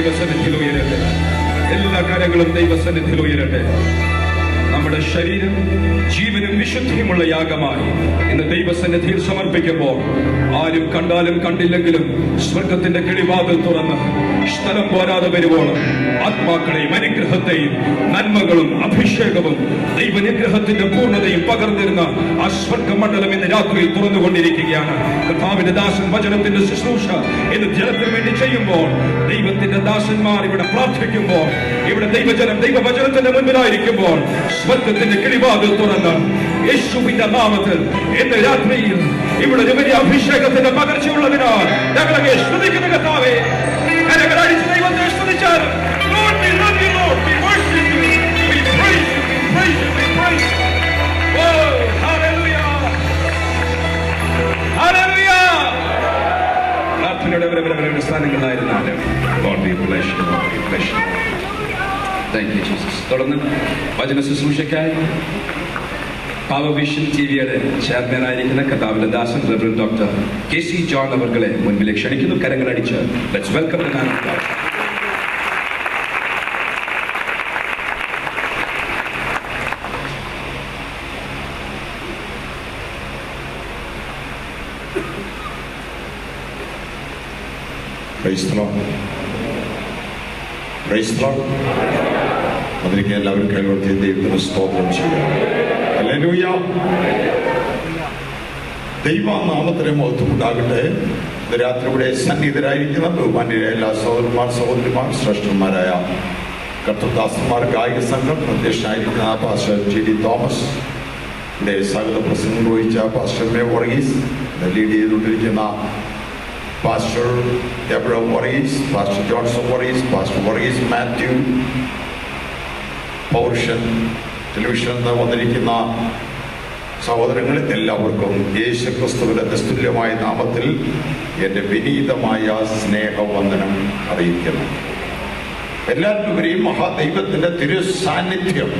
ദൈവസന്നിധിയിൽ ഉയരട്ടെ. എല്ലാ കാര്യങ്ങളും ദൈവസന്നിധിയിൽ ഉയരട്ടെ. നമ്മുടെ ശരീരം ജീവനും വിശുദ്ധിയുമുള്ള യാഗമായി ഇന്ന് ദൈവസന്നിധിയിൽ സമർപ്പിക്കുമ്പോൾ ആരും കണ്ടാലും കണ്ടില്ലെങ്കിലും സ്വർഗത്തിന്റെ കിളിവാതിൽ തുറന്ന് സ്ഥലം പോരാതെ വരുവോളം ആത്മാക്കളെയും അനുഗ്രഹത്തെയും നന്മകളും അഭിഷേകവും ദൈവനിഗ്രഹത്തിന്റെ പൂർണ്ണതയും പകർന്നിരുന്ന ആ സ്വർഗമണ്ഡലം ഇന്ന് രാത്രിയിൽ തുറന്നുകൊണ്ടിരിക്കുകയാണ്. കർത്താവിന്റെ ദാസൻ വചനത്തിന്റെ ശുശ്രൂഷ ഇന്ന് ജനത്തിന് വേണ്ടി ചെയ്യുമ്പോൾ, ദൈവത്തിന്റെ ദാസന്മാർ ഇവിടെ പ്രാർത്ഥിക്കുമ്പോൾ, ഇവിടെ ദൈവജനം ദൈവവചനത്തിന്റെ മുൻപിലായിരിക്കുമ്പോൾ സ്വർഗത്തിന്റെ കിളിവാതിൽ തുറന്ന് യേശുവിന്റെ നാമത്തിൽ ഇന്ന് രാത്രിയിൽ ഇവിടെ ഒരു വലിയ അഭിഷേകത്തിന്റെ പകർച്ചയുള്ളതിനാൽ ഞങ്ങളെ സ്തുതിക്കുന്ന കർത്താവേ, കരങ്ങളടിച്ച് ദൈവത്തെ സ്തുതിച്ചാൽ Lord, we love you, Lord. We worship you. We praise you. We praise you. We praise you. Oh, hallelujah. Hallelujah. പ്രാർത്ഥനയുടെ സ്ഥാനങ്ങളായിരുന്നാലും Lord, we bless you. Lord, we bless you. Thank you, Jesus. തുടർന്ന് വചന ശുശ്രൂഷയ്ക്കായി പാവവിഷൻ ടിവിയുടെ ചെയർമാനായിരിക്കുന്ന കർത്താവിന്റെ ദാസൻ reverend doctor KC John അവർകളെ മുൻപിലേക്ക് ക്ഷണിക്കുന്നു. കരങ്ങളടിച്ച് let's welcome the man of God. Praise the Lord. Praise the Lord. അതിലേക്ക് എല്ലാവരും കൈകൊടുത്ത് ദൈവത്തിന് സ്തോത്രം ചെയ്യാം. ഹല്ലേലൂയ. ദൈവനാമത്തിന് മഹത്വം ഉണ്ടാകട്ടെ. രാത്രി ഇവിടെ സന്നിഹിതരായിരിക്കുന്ന ബഹുമാന്യരായ എല്ലാ സഹോദരന്മാർ, സഹോദരിമാർ, ശ്രേഷ്ഠന്മാരായ കർത്തൃദാസന്മാർ, ഗായക സംഘം അധ്യക്ഷനായിരിക്കുന്ന പാസ്റ്റർ GD തോമസ്, ഇവിടെ സ്വാഗത പ്രസംഗം വഹിച്ച പാസ്റ്റർ മേ വർഗീസ്, ലീഡ് ചെയ്തുകൊണ്ടിരിക്കുന്ന pastor Debra Varghese, pastor Johnson Varghese, pastor Varghese Mathew, പൗരുഷൻ ടെലിവിഷൻ വന്നിരിക്കുന്ന സഹോദരങ്ങളെ എല്ലാവർക്കും യേശു ക്രിസ്തുവിന്റെ നിസ്തുല്യമായ നാമത്തിൽ എൻ്റെ വിനീതമായ സ്നേഹവന്ദനം അറിയിക്കുന്നു. എല്ലാവരുടെയും മഹാദൈവത്തിന്റെ തിരു സാന്നിധ്യം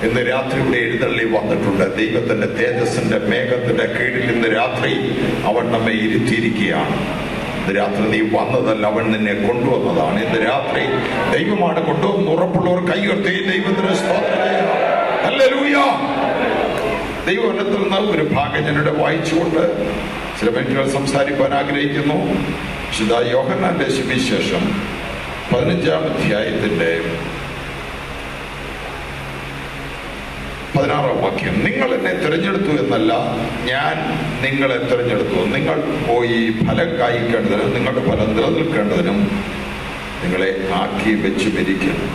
ഇന്ന് രാത്രി ഇവിടെ എഴുന്നള്ളി വന്നിട്ടുണ്ട്. ദൈവത്തിന്റെ തേജസ്സിന്റെ മേഘത്തിന്റെ കീഴിൽ ഇന്ന് രാത്രി അവൻ നമ്മെ ഇരുത്തിയിരിക്കുകയാണ്. ഇന്ന് രാത്രി നീ വന്നതല്ല, അവൻ നിന്നെ കൊണ്ടുവന്നതാണ്. ഇന്ന് രാത്രി ദൈവമാണ് കൊണ്ടുവന്ന് ഉറപ്പുള്ളവർ കൈയുയർത്തി ദൈവത്തിന് സ്തോത്രം ചെയ്യുക. ഹല്ലേലൂയ. ദൈവവചനത്തിൽ നിന്ന് ഒരു ഭാഗം ഞാനിവിടെ വായിച്ചുകൊണ്ട് ചില മിനിറ്റുകൾ സംസാരിക്കാൻ ആഗ്രഹിക്കുന്നു. വിശുദ്ധ യോഹന്നാന്റെ സുവിശേഷം 15-ാം അധ്യായത്തിന്റെ 16-ാം വാക്യം. നിങ്ങൾ എന്നെ തിരഞ്ഞെടുത്തു എന്നല്ല, ഞാൻ നിങ്ങളെ തിരഞ്ഞെടുത്തു. നിങ്ങൾ പോയി ഫലം കായ്ക്കേണ്ടതിനും നിങ്ങളുടെ ഫലം നിലനിൽക്കേണ്ടതിനും നിങ്ങളെ ആക്കി വെച്ചു മരിക്കുന്നു.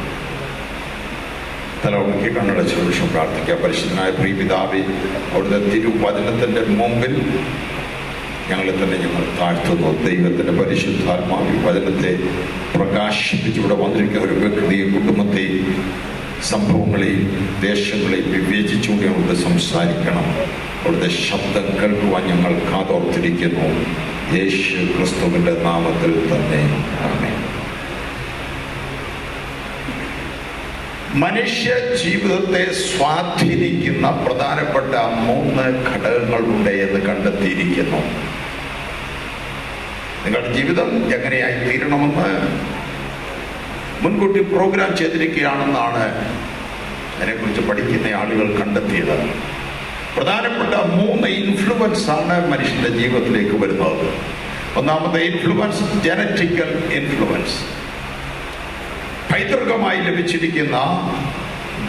തലമുറയ്ക്ക് കണ്ണടച്ച നിമിഷം പ്രാർത്ഥിക്കുക. പരിശുദ്ധനായ പ്രിയപിതാവേ, അവിടുത്തെ തിരുവചനത്തിന്റെ മുമ്പിൽ ഞങ്ങളെ തന്നെ ഞങ്ങൾ താഴ്ത്തുന്നു. ദൈവത്തിന്റെ പരിശുദ്ധാത്മാവിൽ വചനത്തെ പ്രകാശിപ്പിച്ചുകൂടെ വന്നിരിക്കുന്ന ഒരു വ്യക്തിയെ, കുടുംബത്തെ, സംഭവങ്ങളെയും ദേശങ്ങളെയും വിവേചിച്ചുകൊണ്ട് ഞങ്ങളോട് സംസാരിക്കണം. അവിടുത്തെ ശബ്ദം കേൾക്കുവാൻ ഞങ്ങൾ കാതോർത്തിരിക്കുന്നു. യേശു ക്രിസ്തുവിന്റെ നാമത്തിൽ തന്നെ ആമേൻ. മനുഷ്യ ജീവിതത്തെ സ്വാധീനിക്കുന്ന പ്രധാനപ്പെട്ട 3 ഘടകങ്ങളുണ്ട് എന്ന് കണ്ടെത്തിയിരിക്കുന്നു. നിങ്ങളുടെ ജീവിതം എങ്ങനെയായി തീരണമെന്ന് മുൻകൂട്ടി പ്രോഗ്രാം ചെയ്തിരിക്കുകയാണെന്നാണ് അതിനെക്കുറിച്ച് പഠിക്കുന്ന ആളുകൾ കണ്ടെത്തിയത്. പ്രധാനപ്പെട്ട 3 ഇൻഫ്ലുവൻസ് ആണ് മനുഷ്യന്റെ ജീവിതത്തിലേക്ക് വരുന്നത്. ഒന്നാമത്തെ ഇൻഫ്ലുവൻസ് ജനറ്റിക്കൽ ഇൻഫ്ലുവൻസ്. പൈതൃകമായി ലഭിച്ചിരിക്കുന്ന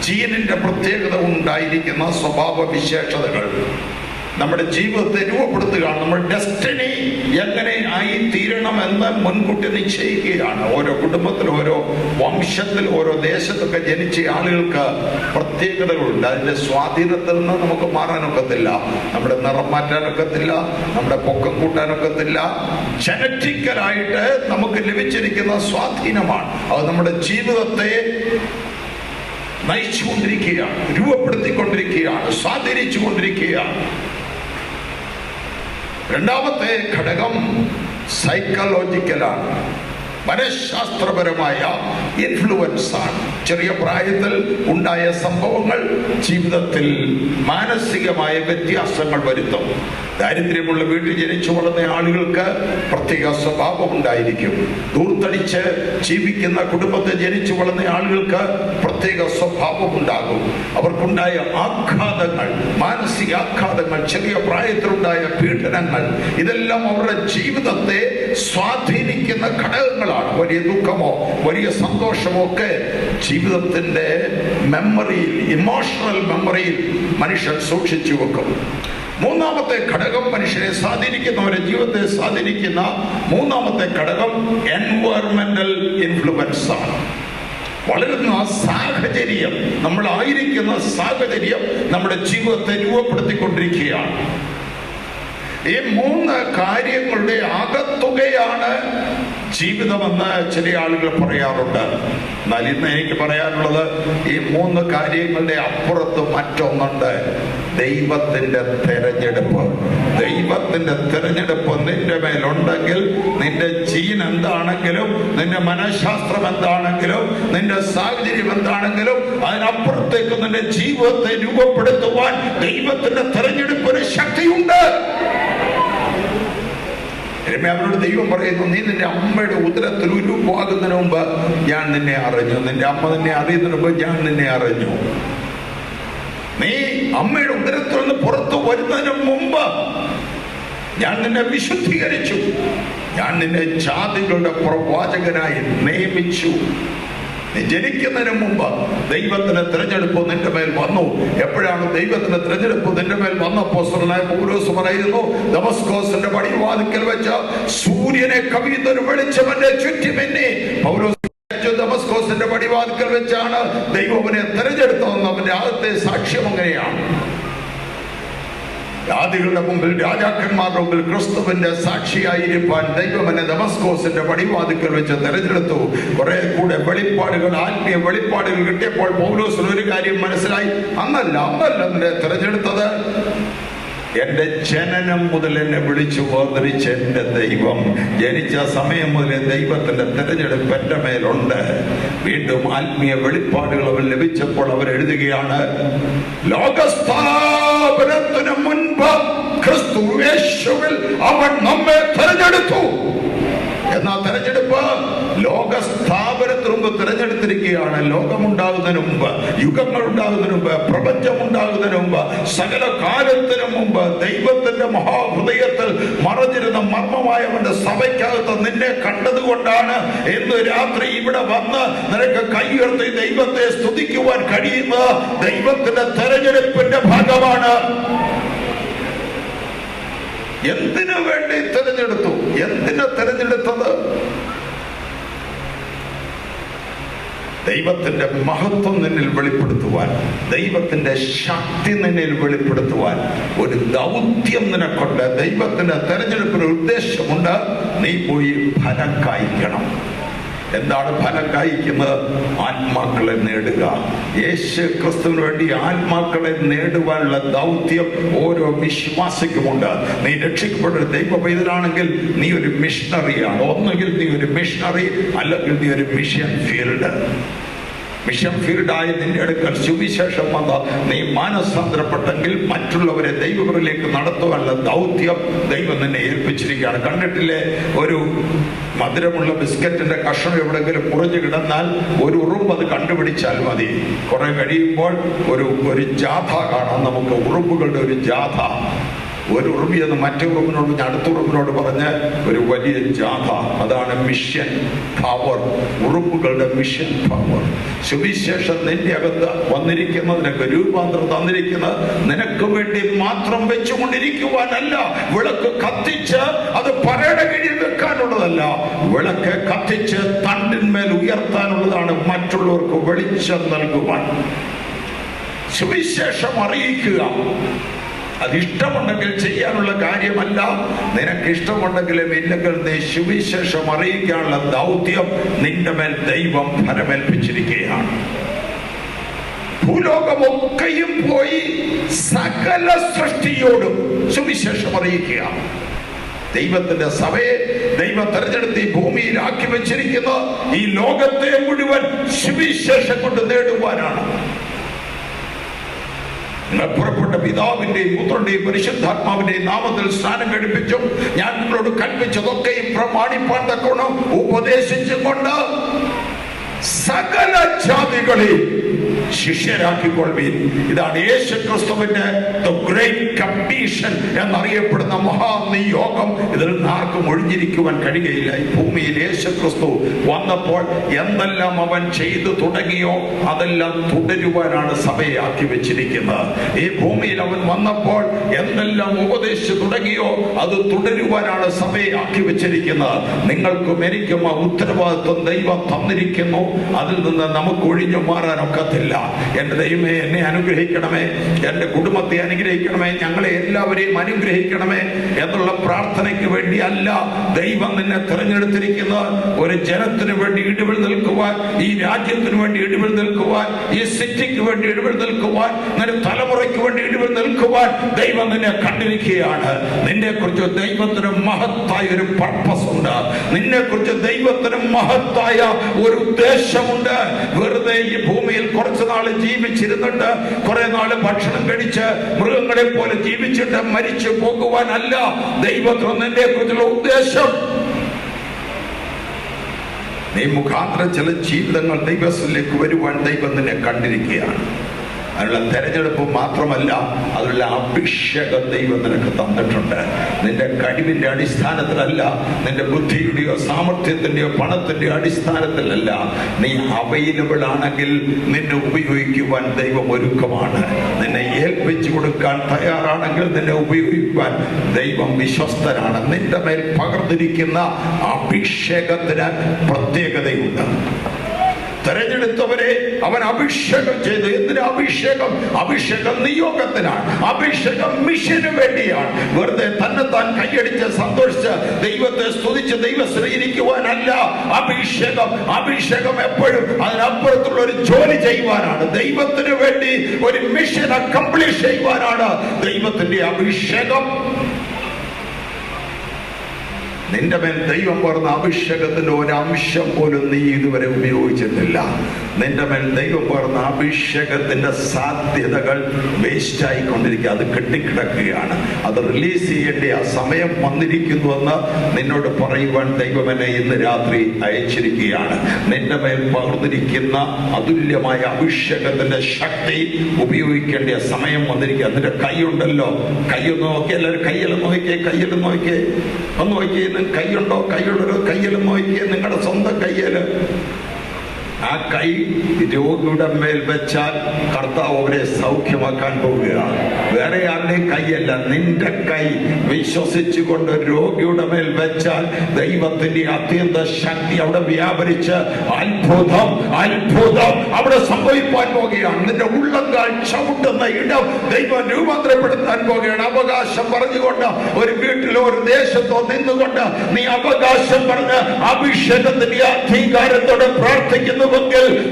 ജീനിന്റെ പ്രത്യേകത ഉണ്ടായിരിക്കുന്ന സ്വഭാവ വിശേഷതകൾ നമ്മുടെ ജീവിതത്തെ രൂപപ്പെടുത്തുകയാണ്. നമ്മുടെ ഡെസ്റ്റിനി എങ്ങനെ ആയി തീരണമെന്ന് മുൻകൂട്ടി നിശ്ചയിക്കുകയാണ്. ഓരോ കുടുംബത്തിൽ, ഓരോ വംശത്തിൽ, ഓരോ ദേശത്തൊക്കെ ജനിച്ച ആളുകൾക്ക് പ്രത്യേകതകളുണ്ട്. അതിന്റെ സ്വാധീനത്തിൽ നിന്ന് നമുക്ക് മാറാനൊക്കത്തില്ല. നമ്മുടെ നിറം മാറ്റാനൊക്കത്തില്ല, നമ്മുടെ പൊക്കം കൂട്ടാനൊക്കത്തില്ല. ജനറ്റിക്കലായിട്ട് നമുക്ക് ലഭിച്ചിരിക്കുന്ന സ്വാധീനമാണ്. അത് നമ്മുടെ ജീവിതത്തെ നയിച്ചുകൊണ്ടിരിക്കുകയാണ്, രൂപപ്പെടുത്തിക്കൊണ്ടിരിക്കുകയാണ്, സ്വാധീനിച്ചു കൊണ്ടിരിക്കുകയാണ്. രണ്ടാമത്തെ ഘടകം സൈക്കോളജിക്കലാണ്, മനഃശാസ്ത്രപരമായ ഇൻഫ്ലുവൻസ് ആണ്. ചെറിയ പ്രായത്തിൽ ഉണ്ടായ സംഭവങ്ങൾ ജീവിതത്തിൽ മാനസികമായ വ്യത്യാസങ്ങൾ വരുത്തും. ദാരിദ്ര്യമുള്ള വീട്ടിൽ ജനിച്ചു വളർന്ന ആളുകൾക്ക് പ്രത്യേക സ്വഭാവം ഉണ്ടായിരിക്കും. ദൂർത്തടിച്ച് ജീവിക്കുന്ന കുടുംബത്തിൽ ജനിച്ചു വളർന്ന ആളുകൾക്ക് പ്രത്യേക സ്വഭാവം ഉണ്ടാകും. അവർക്കുണ്ടായ ആഘാതങ്ങൾ, മാനസിക ആഘാതങ്ങൾ, ചെറിയ പ്രായത്തിലുണ്ടായ പീഡനങ്ങൾ, ഇതെല്ലാം അവരുടെ ജീവിതത്തെ സ്വാധീനിക്കുന്ന ഘടകങ്ങളാണ്. വലിയ ദുഃഖമോ വലിയ സന്തോഷമോ ഒക്കെ ജീവിതത്തിന്റെ മെമ്മറിയിൽ, ഇമോഷണൽ മെമ്മറിയിൽ മനുഷ്യൻ സൂക്ഷിച്ചു വെക്കും. മൂന്നാമത്തെ ഘടകം, മനുഷ്യനെ സ്വാധീനിക്കുന്നവരെ ജീവിതത്തെ സ്വാധീനിക്കുന്ന മൂന്നാമത്തെ ഘടകം എൻവയറമെന്റൽ ഇൻഫ്ലുവൻസ് ആണ്. വളരുന്ന സാഹചര്യം, നമ്മളായിരിക്കുന്ന സാഹചര്യം നമ്മുടെ ജീവിതത്തെ രൂപപ്പെടുത്തിക്കൊണ്ടിരിക്കുകയാണ്. ഈ മൂന്ന് കാര്യങ്ങളുടെ ആകത്തുകയാണ് ജീവിതമെന്ന് ചില ആളുകൾ പറയാറുണ്ട്. എന്നാൽ ഇന്ന് എനിക്ക് പറയാനുള്ളത്, ഈ മൂന്ന് കാര്യങ്ങളുടെ അപ്പുറത്ത് മറ്റൊന്നുണ്ട്: ദൈവത്തിന്റെ തെരഞ്ഞെടുപ്പ്. ദൈവത്തിന്റെ തെരഞ്ഞെടുപ്പ് നിന്റെ മേലുണ്ടെങ്കിൽ, നിന്റെ ജീൻ എന്താണെങ്കിലും, നിന്റെ മനഃശാസ്ത്രം എന്താണെങ്കിലും, നിന്റെ സാഹചര്യം എന്താണെങ്കിലും, അതിനപ്പുറത്തേക്ക് നിന്റെ ജീവിതത്തെ രൂപപ്പെടുത്തുവാൻ ദൈവത്തിന്റെ തെരഞ്ഞെടുപ്പിന് ശക്തിയുണ്ട്. അവരോട് ദൈവം പറയുന്നു, നീ നിന്റെ അമ്മയുടെ ഉദരത്തിൽ ഉരുവാകുന്നതിന് മുമ്പ് ഞാൻ നിന്നെ അറിഞ്ഞു. നിന്റെ അമ്മ നിന്നെ അറിയുന്നതിന് മുമ്പ് ഞാൻ നിന്നെ അറിഞ്ഞു. നീ അമ്മയുടെ ഉദരത്തിൽ നിന്ന് പുറത്തു വരുന്നതിന് മുമ്പ് ഞാൻ നിന്നെ വിശുദ്ധീകരിച്ചു. ഞാൻ നിന്നെ ജാതികളുടെ പ്രവാചകനായി നിയമിച്ചു. നീ ജനിക്കുന്നതിന് മുമ്പ് ദൈവത്തിന്റെ തിരഞ്ഞെടുപ്പ് നിന്റെ മേൽ വന്നു. എപ്പോഴാണ് ദൈവത്തിന്റെ തിരഞ്ഞെടുപ്പ് നിന്റെ മേൽ വന്നപ്പോൾ പൗലോസ് പറയുന്നു, ദമസ്കോസിന്റെ പടിവാതിക്കൽ വെച്ച് സൂര്യനെ കവിയുന്നൊരു വെളിച്ചം എന്റെ ചുറ്റുമെന്നെ. പൗലോസ് ദമസ്കോസിന്റെ പടിവാതിക്കൽ വെച്ചാണ് ദൈവം അവനെ തിരഞ്ഞെടുത്തതെന്ന് അവന്റെ ആദ്യത്തെ സാക്ഷ്യം അങ്ങനെയാണ്. ജാതികളുടെ മുമ്പിൽ, രാജാക്കന്മാരുടെ മുമ്പിൽ ക്രിസ്തുവിന്റെ സാക്ഷിയായിരിക്കാൻ ദൈവം എന്നെ ദമസ്കോസിന്റെ പടിവാതിക്കൽ വെച്ച് തെരഞ്ഞെടുത്തു. കുറെ കൂടെ വെളിപ്പാടുകൾ, ആത്മീയ വെളിപ്പാടുകൾ കിട്ടിയപ്പോൾ പൗലോസിന് ഒരു കാര്യം മനസ്സിലായി. അന്നല്ല എന്നെ തെരഞ്ഞെടുത്തത്, എന്റെ ജനനം മുതൽ എന്നെ വിളിച്ചു വേർതിരിച്ച് എന്റെ ദൈവം, ജനിച്ച സമയം മുതൽ ദൈവത്തിന്റെ തെരഞ്ഞെടുപ്പ് എന്റെ മേലുണ്ട്. വീണ്ടും ആത്മീയ വെളിപ്പാടുകൾ അവൻ ലഭിച്ചപ്പോൾ അവർ എഴുതുകയാണ്, ലോകസ്ഥാപനത്തിന് മുൻപ് ക്രിസ്തു യേശുവിൽ അവൻ നമ്മെ തെരഞ്ഞെടുത്തു. എന്നാ തെരഞ്ഞെടുപ്പ് ലോകസ്ഥാപനത്തിന് മുമ്പ് തിരഞ്ഞെടുത്തിരിക്കുകയാണ്. ലോകമുണ്ടാകുന്നതിന് മുമ്പ്, യുഗങ്ങൾ ഉണ്ടാകുന്നതിന് മുമ്പ്, പ്രപഞ്ചം ഉണ്ടാകുന്നതിന് മുമ്പ്, സകല കാലത്തിനു മുമ്പ് ദൈവത്തിന്റെ മഹാഹൃദയത്തിൽ മറഞ്ഞിരുന്ന മർമ്മമായവന്റെ സഭയ്ക്കകത്ത് നിന്നെ കണ്ടതുകൊണ്ടാണ് ഇന്ന് രാത്രി ഇവിടെ വന്ന് നിനക്ക് കൈയുയർത്തി ദൈവത്തെ സ്തുതിക്കുവാൻ കഴിയുന്നത്. ദൈവത്തിന്റെ തെരഞ്ഞെടുപ്പിന്റെ ഭാഗമാണ്. എന്തിനു വേണ്ടി തെരഞ്ഞെടുത്തു? എന്തിനാ തെരഞ്ഞെടുത്തത്? ദൈവത്തിന്റെ മഹത്വം നിന്നിൽ വെളിപ്പെടുത്തുവാൻ, ദൈവത്തിന്റെ ശക്തി നിന്നിൽ വെളിപ്പെടുത്തുവാൻ ഒരു ദൗത്യം നിനക്കുണ്ട്. ദൈവത്തിന്റെ തെരഞ്ഞെടുപ്പിന് ഉദ്ദേശമുണ്ട്. നീ പോയി ഫലം കായ്ക്കണം. എന്താണ് ഫലം കായ്ക്കുന്നത്? ആത്മാക്കളെ നേടുക. യേശു ക്രിസ്തുവിന് വേണ്ടി ആത്മാക്കളെ നേടുവാനുള്ള ദൗത്യം ഓരോ വിശ്വാസിക്കുമുണ്ട്. നീ രക്ഷിക്കപ്പെട്ടൊരു ദൈവ പൈതലാണെങ്കിൽ നീ ഒരു മിഷണറിയാണ്. ഒന്നുകിൽ നീ ഒരു മിഷണറി, അല്ലെങ്കിൽ നീ ഒരു മിഷൻ ഫീൽഡ്. മിഷൻ ഫീൽഡായി നിന്റെ അടുക്കൽ സുവിശേഷം വന്ന നീ മാനസാന്തരപ്പെട്ടെങ്കിൽ മറ്റുള്ളവരെ ദൈവങ്ങളിലേക്ക് നടത്തുവാനുള്ള ദൗത്യം ദൈവം നിന്നെ ഏൽപ്പിച്ചിരിക്കുകയാണ്. കണ്ടിട്ടില്ലേ, ഒരു മധുരമുള്ള ബിസ്ക്കറ്റിന്റെ കഷ്ണം എവിടെങ്കിലും മുറിഞ്ഞു കിടന്നാൽ ഒരു ഉറുമ്പ് അത് കണ്ടുപിടിച്ചാൽ മതി. കുറെ കഴിയുമ്പോൾ ഒരു ജാഥ കാണാം നമുക്ക്, ഉറുമ്പുകളുടെ ഒരു ജാഥ. ഒരു ഉറുമ്പിയെന്ന് മറ്റേ ഉറുമ്പിനോട് അടുത്ത ഉറുമ്പിനോട് പറഞ്ഞ് ഒരു വലിയ ജാഥ. അതാണ് മിഷൻ പവർ, ഉറുമ്പുകളുടെ മിഷൻ പവർ. സുവിശേഷം നിന്റെ അകത്ത് വന്നിരിക്കുന്നത്, നിനക്ക് രൂപാന്തരം തന്നിരിക്കുന്നത് നിനക്ക് വേണ്ടി മാത്രം വെച്ചുകൊണ്ടിരിക്കുവാനല്ല. വിളക്ക് കത്തിച്ച് അത് പറയുടെ കീഴിൽ വെക്കാനുള്ളതല്ല. വിളക്ക് കത്തിച്ച് തണ്ടിന്മേൽ ഉയർത്താനുള്ളതാണ്, മറ്റുള്ളവർക്ക് വെളിച്ചം നൽകുവാൻ. സുവിശേഷം അറിയിക്കുക. അതിഷ്ടമുണ്ടെങ്കിൽ ചെയ്യാനുള്ള കാര്യമല്ല. നിനക്ക് ഇഷ്ടമുണ്ടെങ്കിലും ഇല്ലെങ്കിൽ നീ സുവിശേഷം അറിയിക്കാനുള്ള ദൗത്യം നിന്റെ മേൽ ദൈവം ഫലമേൽപ്പിച്ചിരിക്കുകയാണ്. ഭൂലോകമൊക്കെയും പോയി സകല സൃഷ്ടിയോടും സുവിശേഷം അറിയിക്കുക. ദൈവത്തിന്റെ സഭയെ ദൈവം തെരഞ്ഞെടുത്ത് ഈ ഭൂമിയിൽ ആക്കി വെച്ചിരിക്കുന്ന ഈ ലോകത്തെ മുഴുവൻ സുവിശേഷം കൊണ്ട് നേടുവാനാണ്. നിങ്ങൾ പുറപ്പെട്ട് പിതാവിന്റെയും പുത്രന്റെയും പരിശുദ്ധാത്മാവിന്റെയും നാമത്തിൽ സ്നാനം കഴിപ്പിച്ചും ഞാൻ നിങ്ങളോട് കൽപ്പിച്ചതൊക്കെയും പ്രമാണിപ്പാൻ തക്കവണ്ണം ഉപദേശിച്ചും കൊണ്ട് സകല ജാതികളെയും ശിഷ്യരാക്കിക്കൊള്ളുവീൻ. ഇതാണ് യേശുക്രിസ്തുവിന്റെ ദ ഗ്രേറ്റ് കമ്മീഷൻ എന്നറിയപ്പെടുന്ന മഹാനിയോഗം. ഇതിൽ നിന്ന് ആർക്കും ഒഴിഞ്ഞിരിക്കുവാൻ കഴിയുകയില്ല. ഈ ഭൂമിയിൽ യേശുക്രിസ്തു വന്നപ്പോൾ എന്തെല്ലാം അവൻ ചെയ്തു തുടങ്ങിയോ അതെല്ലാം തുടരുവാനാണ് സഭയെ ആക്കി വെച്ചിരിക്കുന്നത്. ഈ ഭൂമിയിൽ അവൻ വന്നപ്പോൾ എന്തെല്ലാം ഉപദേശിച്ചു തുടങ്ങിയോ അത് തുടരുവാനാണ് സഭയെ ആക്കി വെച്ചിരിക്കുന്നത്. നിങ്ങൾക്കും എനിക്കും ആ ഉത്തരവാദിത്വം ദൈവം തന്നിരിക്കുന്നു. അതിൽ നിന്ന് നമുക്ക് ഒഴിഞ്ഞു മാറാനൊക്കത്തില്ല. എന്റെ ദൈവമേ, എന്നെ അനുഗ്രഹിക്കണമേ, എന്റെ കുടുംബത്തെ അനുഗ്രഹിക്കണമേ, ഞങ്ങളെ എല്ലാവരെയും അനുഗ്രഹിക്കണമേ എന്നുള്ള പ്രാർത്ഥനയ്ക്ക് വേണ്ടി അല്ല ദൈവം നിന്നെ തിരഞ്ഞെടുത്തിരിക്കുന്നത്. ഒരു ജനത്തിന് വേണ്ടി ഇടിവിൽ നിൽക്കുവാൻ, ഈ രാജ്യത്തിന് വേണ്ടി ഇടിവിൽ നിൽക്കുവാൻ, ഈ സിറ്റിക്ക് വേണ്ടി ഇടിവിൽ നിൽക്കുവാൻ, നിന്റെ തലമുറയ്ക്ക് വേണ്ടി ഇടിവിൽ നിൽക്കുവാൻ ദൈവം നിന്നെ കണ്ടിരിക്കുകയാണ്. നിന്നെ കുറിച്ച് ദൈവത്തിന് മഹത്തായ ഒരു പർപ്പസ് ഉണ്ട്. നിന്നെ കുറിച്ച് ദൈവത്തിന് മഹത്തായ ഒരു ഉദ്ദേശമുണ്ട്. വെറുതെ ഈ ഭൂമിയിൽ കുറച്ച് നാള് ജീവിച്ചിരുന്നിട്ട് കുറെ നാള് ഭക്ഷണം കഴിച്ച് മൃഗങ്ങളെ പോലെ ജീവിച്ചിട്ട് മരിച്ചു പോകുവാനല്ല ദൈവത്തിന് നിന്നെ കുറിച്ചുള്ള ഉദ്ദേശം. നീ മുഖാന്തരം ചില ജീവിതങ്ങൾ ദൈവത്തിലേക്ക് വരുവാൻ ദൈവം നിന്നെ കണ്ടിരിക്കുകയാണ്. അതിനുള്ള തെരഞ്ഞെടുപ്പ് മാത്രമല്ല, അതിനുള്ള അഭിഷേകം ദൈവം നിനക്ക് തന്നിട്ടുണ്ട്. നിന്റെ കഴിവിന്റെ അടിസ്ഥാനത്തിലല്ല, നിന്റെ ബുദ്ധിയുടെയോ സാമർഥ്യത്തിന്റെയോ പണത്തിന്റെയോ അടിസ്ഥാനത്തിലല്ല. നീ അവൈലബിൾ ആണെങ്കിൽ നിന്നെ ഉപയോഗിക്കുവാൻ ദൈവം ഒരുക്കമാണ്. നിന്നെ ഏൽപ്പിച്ചു കൊടുക്കാൻ തയ്യാറാണെങ്കിൽ നിന്നെ ഉപയോഗിക്കുവാൻ ദൈവം വിശ്വസ്തനാണ്. നിന്റെ മേൽ പകർന്നിരിക്കുന്ന അഭിഷേകത്തിന് പ്രത്യേകതയുണ്ട്. തെരഞ്ഞെടുത്തവരെ അവൻ അഭിഷേകം ചെയ്തു. എന്തിനാ അഭിഷേകം? അഭിഷേകം നിയോഗത്തിനാണ്. അഭിഷേകം മിഷന് വേണ്ടിയാണ്. വെറുതെ തന്നെത്താൻ കൈയടിച്ച് സന്തോഷിച്ച് ദൈവത്തെ സ്തുതിച്ച് ദൈവത്തിൽ ഇരിക്കുവാനല്ല അഭിഷേകം. അഭിഷേകം എപ്പോഴും അതിനപ്പുറത്തുള്ള ഒരു ജോലി ചെയ്യുവാനാണ്. ദൈവത്തിന് വേണ്ടി ഒരു മിഷൻ അക്കംപ്ലിഷ് ചെയ്യുവാനാണ് ദൈവത്തിന്റെ അഭിഷേകം. നിന്റെ മേൽ ദൈവം പറഞ്ഞ അഭിഷേകത്തിന്റെ ഒരംശം പോലും നീ ഇതുവരെ ഉപയോഗിച്ചിട്ടില്ല. നിന്റെ മേൽ ദൈവം പറഞ്ഞ അഭിഷേകത്തിന്റെ സാധ്യതകൾ വേസ്റ്റ് ആയിക്കൊണ്ടിരിക്കുക. അത് കെട്ടിക്കിടക്കുകയാണ്. അത് റിലീസ് ചെയ്യേണ്ട ആ സമയം വന്നിരിക്കുന്നുവെന്ന് നിന്നോട് പറയുവാൻ ദൈവം എന്നെ ഇന്ന് രാത്രി അയച്ചിരിക്കുകയാണ്. നിന്റെ മേൽ പകർന്നിരിക്കുന്ന അതുല്യമായ അഭിഷേകത്തിന്റെ ശക്തി ഉപയോഗിക്കേണ്ട സമയം വന്നിരിക്കുക. നിന്റെ കൈയുണ്ടല്ലോ, കൈയൊന്ന് നോക്കി, എല്ലാവരും കയ്യെല്ലാം നോക്കിയേ, കയ്യെല്ലാം നോക്കിയേ, ഒന്ന് നോക്കിയേ. കൈയുണ്ടോ? കൈയുള്ളൊരു കയ്യെല്ലാം നോക്കിയേ, നിങ്ങളുടെ സ്വന്തം കയ്യല്. ആ കൈ രോഗിയുടെ മേൽ വെച്ചാൽ കർത്താവ് അവരെ സൗഖ്യമാക്കാൻ പോവുകയാണ്. വേറെ ആരുടെയും കൈയല്ല, നിന്റെ കൈ വിശ്വസിച്ചുകൊണ്ട് രോഗിയുടെ മേൽ വെച്ചാൽ ദൈവത്തിന്റെ അത്യന്ത ശക്തി അവിടെ വ്യാപരിച്ച് അത്ഭുതം അത്ഭുതം അവിടെ സംഭവിക്കാൻ പോകുകയാണ്. നിന്റെ ഉള്ളങ്കാൽ ചവിട്ടുന്ന ഇടം ദൈവം രൂപാന്തരപ്പെടുത്താൻ പോകുകയാണ്. അവകാശം പറഞ്ഞുകൊണ്ട് ഒരു വീട്ടിലോ ഒരു ദേശത്തോ നിന്നുകൊണ്ട് നീ അവകാശം പറഞ്ഞ് അഭിഷേകത്തിന്റെ അധികാരത്തോടെ പ്രാർത്ഥിക്കുന്നു.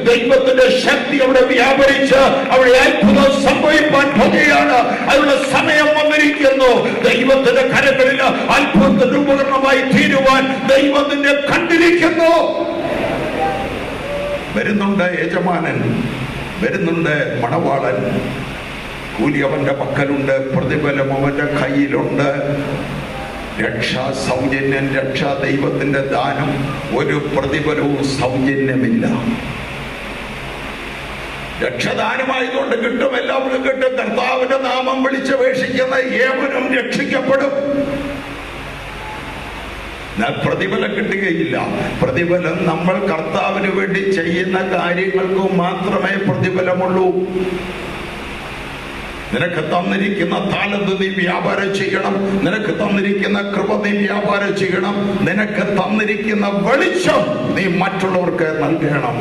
ദൈവത്തിന്റെ ശക്തി അവിടെ വ്യാപരിച്ച് അവിടെ അത്ഭുതം സംഭവിക്കാൻ പോകുകയാണ്. അതിനുള്ള സമയം വന്നിരിക്കുന്നു. ദൈവത്തിന്റെ കരങ്ങളിൽ അത്ഭുതത്തിന്റെ ഉപകരണമായി തീരുവാൻ ദൈവത്തിന്റെ കണ്ടിരിക്കുന്നു. വരുന്നുണ്ട് യജമാനൻ, വരുന്നുണ്ട് മണവാളൻ. കൂലി അവന്റെ പക്കലുണ്ട്, പ്രതിഫലം അവന്റെ കയ്യിലുണ്ട്. രക്ഷാ സൗജന്യം, രക്ഷാ ദൈവത്തിന്റെ ദാനം. ഒരു പ്രതിഫലവും സൗജന്യമില്ല. രക്ഷദാനമായതുകൊണ്ട് കിട്ടും, എല്ലാവർക്കും കിട്ടും. കർത്താവിന്റെ നാമം വിളിച്ചപേക്ഷിക്കുന്ന ഏവനും രക്ഷിക്കപ്പെടും. പ്രതിഫലം കിട്ടുകയില്ല. പ്രതിഫലം നമ്മൾ കർത്താവിന് വേണ്ടി ചെയ്യുന്ന കാര്യങ്ങൾക്ക് മാത്രമേ പ്രതിഫലമുള്ളൂ. നിനക്ക് തന്നിരിക്കുന്ന താലന്ത് നീ വ്യാപാരം ചെയ്യണം. നിനക്ക് തന്നിരിക്കുന്ന കൃപ നീ വ്യാപാരം ചെയ്യണം. നിനക്ക് തന്നിരിക്കുന്ന വെളിച്ചം നീ മറ്റുള്ളവർക്ക് നൽകണം.